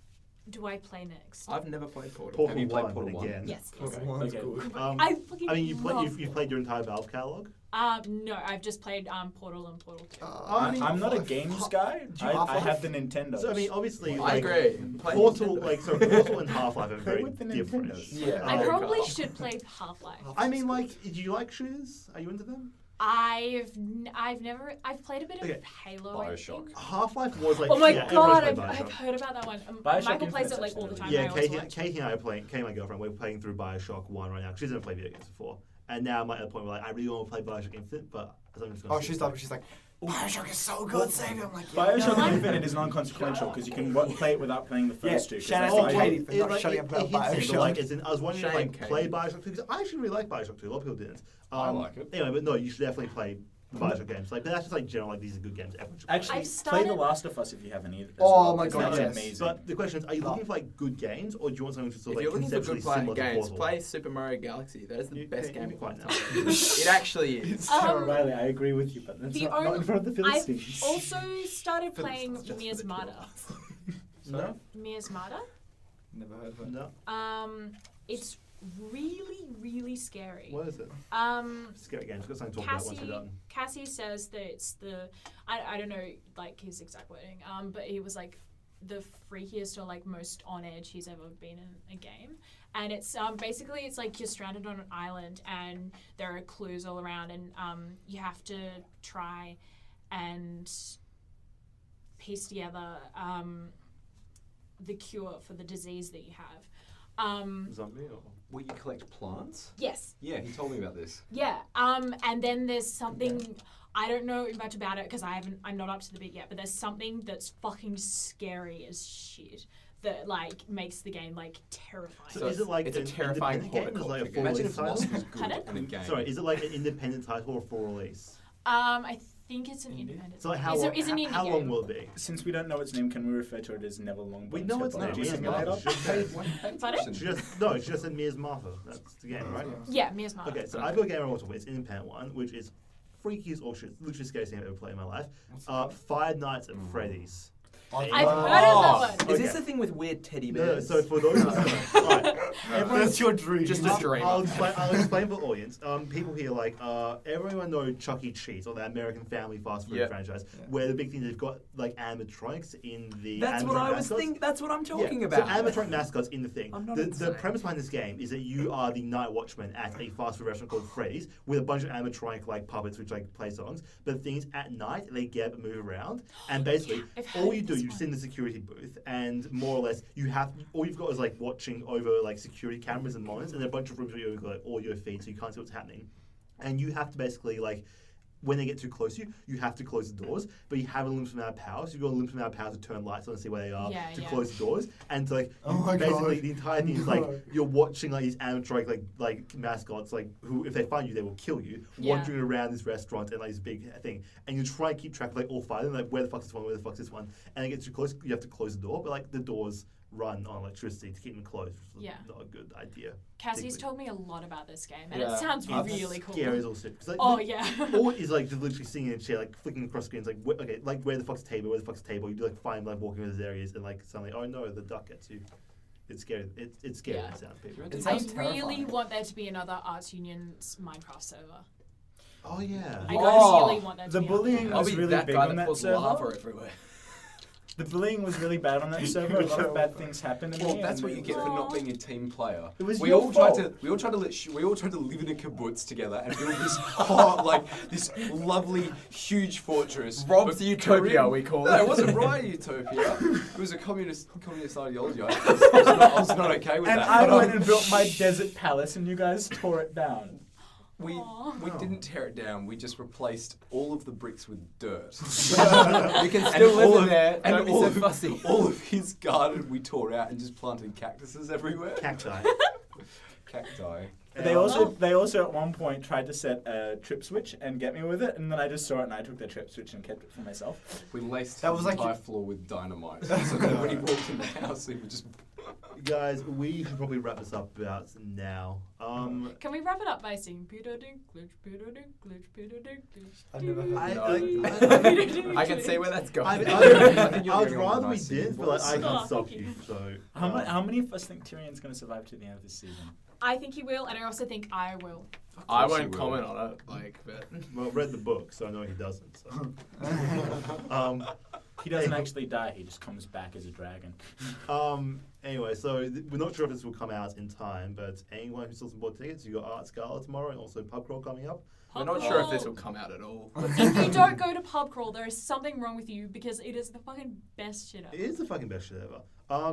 do I play next? I've never played Portal. Portal Have you played 1 Portal 1? again. Yes. Portal yes. One's Okay. good. I fucking I mean, you've love played your entire Valve catalog. No, I've just played Portal and Portal 2. I mean, I'm not a Half-Life. games guy. Do you I Half-Life? have the Nintendo. So I mean, obviously, I like, agree. Play Portal, Nintendo. Portal and Half-Life are very with the different. Nintendos. Yeah. I Um, probably should play Half-Life. I mean, like, do you like shooters? Are you into them? I've played a bit Okay. of Halo. I Bioshock. think. Half-Life was like. Oh my yeah, god, everyone's I've played Bioshock. heard about that one. Bioshock Michael plays Infinite's it like all the actually time. Yeah, and I always Katie, watch. Katie and I are playing. Katie, my girlfriend, we're playing through Bioshock 1 right now. 'Cause she's never played video games before, and now I'm like at the point where like I really want to play Bioshock Infinite, but I'm just gonna. Oh, she's like, Bioshock is so good, Xavier. I'm like, Bioshock No. Infinite is non-consequential because you can play it without playing the Yeah, first two. 'cause shout that's out to why- Katie for not shutting up about hits me, but, Bioshock. like, as in, I was wondering if Shame, like play Katie. Bioshock 2 because I actually really like Bioshock 2. A lot of people didn't. I like it. Anyway, but no, you should definitely play the Bioshock games. Like, but that's just like general. Like, these are good games. Everyone should play. Actually, I've play started- The Last of Us if you haven't either. as Oh well, my 'cause God, that's yes. amazing. But the question is, are you looking for like good games, or do you want something to sort If of you're like looking for conceptually good playing similar to games, Portal? play Super Mario Galaxy. That is the best game quite of all now. time. It actually is. Riley, I agree with you, but that's The not in front of the I've Philistines. also started playing Just for the Miasmata. No? Miasmata? Never heard of it. No. It's really, really scary. What is it? Scary games. Got something to talk about once you're done. Cassie says that it's the I don't know like his exact wording, but he was like the freakiest or like most on edge he's ever been in a game. And it's basically it's like you're stranded on an island and there are clues all around and you have to try and piece together the cure for the disease that you have. Zombie or? Will you collect plants? Yes. Yeah, he told me about this. Yeah. And then there's something I don't know much about it because I'm not up to the bit yet. But there's something that's fucking scary as shit that like makes the game like terrifying. So is it like it's a an terrifying independent game? Is it like a full Imagine release if title? Lost was good Pardon? in a game. Sorry, is it like an independent title or full release? I think it's an independent. So like how It's long? it's an indie How long game. will it be? Since we don't know its name, can we refer to it as Never Long We Bones know its Hip-Hop name. G Mia's Simulator? Martha. Pardon? She just said Mia's Martha. That's the game, right? Yeah, Miasmata. Okay, so I've got a game I want to talk about. It's an independent one, which is freaky as all shit. Literally the scariest thing I've ever played in my life. Five Nights at Freddy's. I've heard of that one. Is Okay. this the thing with weird teddy No, bears? so for those Alright, That's your dream. Just a dream. I'll explain for the audience. People here like everyone know Chuck E. Cheese or the American Family fast food Yeah. franchise, Yeah. where the big thing is they've got like animatronics in the. That's what animatronic I was mascots. thinking. That's what I'm Yeah, talking so about. animatronic mascots in the thing. I'm not The insane. premise behind this game is that you are the night watchman at a fast food restaurant called Freddy's with a bunch of animatronic like puppets which like play songs. But the thing is, at night they get up and move around, and basically I've heard all of you do, this you one. sit in the security booth, and more or less all you've got is like watching over like security cameras and monitors, and there are a bunch of rooms where you've got like, audio feed, so you can't see what's happening, and you have to basically like. When they get too close to you, you have to close the doors, but you have a limited amount of power, so you've got a limited amount of power to turn lights on and see where they are, Yeah, to yeah. close the doors, and to, like Oh my basically God. the entire thing is like you're watching like these animatronic like mascots like who if they find you they will kill you Yeah. wandering around this restaurant and like this big thing, and you try and keep track of like all five of them, like where the fuck's this one, where the fuck's this one, and it gets too close, you have to close the door, but like the doors run on electricity to keep them closed, which is Yeah. not a good idea. Cassie's particularly. told me a lot about this game, and Yeah. it sounds It's really cool. scary as all shit. 'Cause, like, Oh the- yeah. Or is like just literally sitting in a chair, like flicking across screens, like okay, like where the fuck's the table? Where the fuck's the table? You do like find like walking in those areas, and like suddenly, oh no, the duck gets you. It's scary. It's scary Yeah. to sound people. It I sounds really terrifying. want there to be another Arts Union's Minecraft server. Oh yeah. I Oh, really want there to the be bullying another. I'll was be really that big guy on that that puts server. lava everywhere. The bullying was really bad on that server. A lot of bad things happened to Well, me. that's and what it you was- get for not being a team player. It was we your all tried fault. to we all tried to live in a kibbutz together and build this like this lovely huge fortress. Rob's But Utopia, Karim- we call No, it. it wasn't right utopia. It was a communist ideology. I was not okay with And that. I But, went and built my desert palace, and you guys tore it down. we Aw. didn't tear it down. We just replaced all of the bricks with dirt. You can still all live in of- there. and Don't be all so of- fussy. All of his garden we tore out and just planted cactuses everywhere. Cacti. Cacti. They also at one point tried to set a trip switch and get me with it, and then I just saw it and I took the trip switch and kept it for myself. We laced That his was like entire floor with dynamite. So that when he walked in the house, he would just. Guys, we should probably wrap this up about now. Can we wrap it up by singing Peter Dinklage, Peter Dinklage, Peter Dinklage? I've never heard I can see where that's going. I'd rather we did, but like, I can't stop you. So How many of us think Tyrion's going to survive to the end of this season? I think he will, and I also think I will. I course he won't will. comment on it, but well, I've read the book, so I know he doesn't. So. He doesn't actually die, he just comes back as a dragon. Anyway, so we're not sure if this will come out in time, but anyone who still some more tickets, you got Art Scala tomorrow and also Pub Crawl coming up. we're not sure if this will come out at all. If you don't go to pub crawl, there is something wrong with you because it is the fucking best shit ever. It is the fucking best shit ever.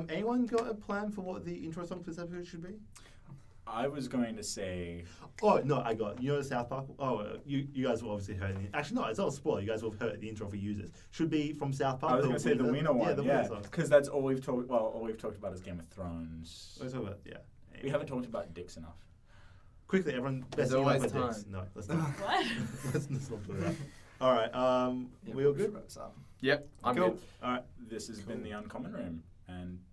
Anyone got a plan for what the intro song for this episode should be? I was going to say... Oh, no, I got it. You know the South Park? You guys will obviously heard it. Actually, no, it's not a spoiler. You guys will have heard the intro for users. Should be from South Park. I was going to say the Wiener one, the yeah. Wiener song. Because that's all we've talked... Well, all we've talked about is Game of Thrones. Let's talk about, yeah. We haven't talked about dicks enough. Quickly, everyone, There's best always dicks. time. No, let's not. What? let's not do that. All right, we all good? Yep, I'm Cool. good. All right. This has been The Uncommon Room, and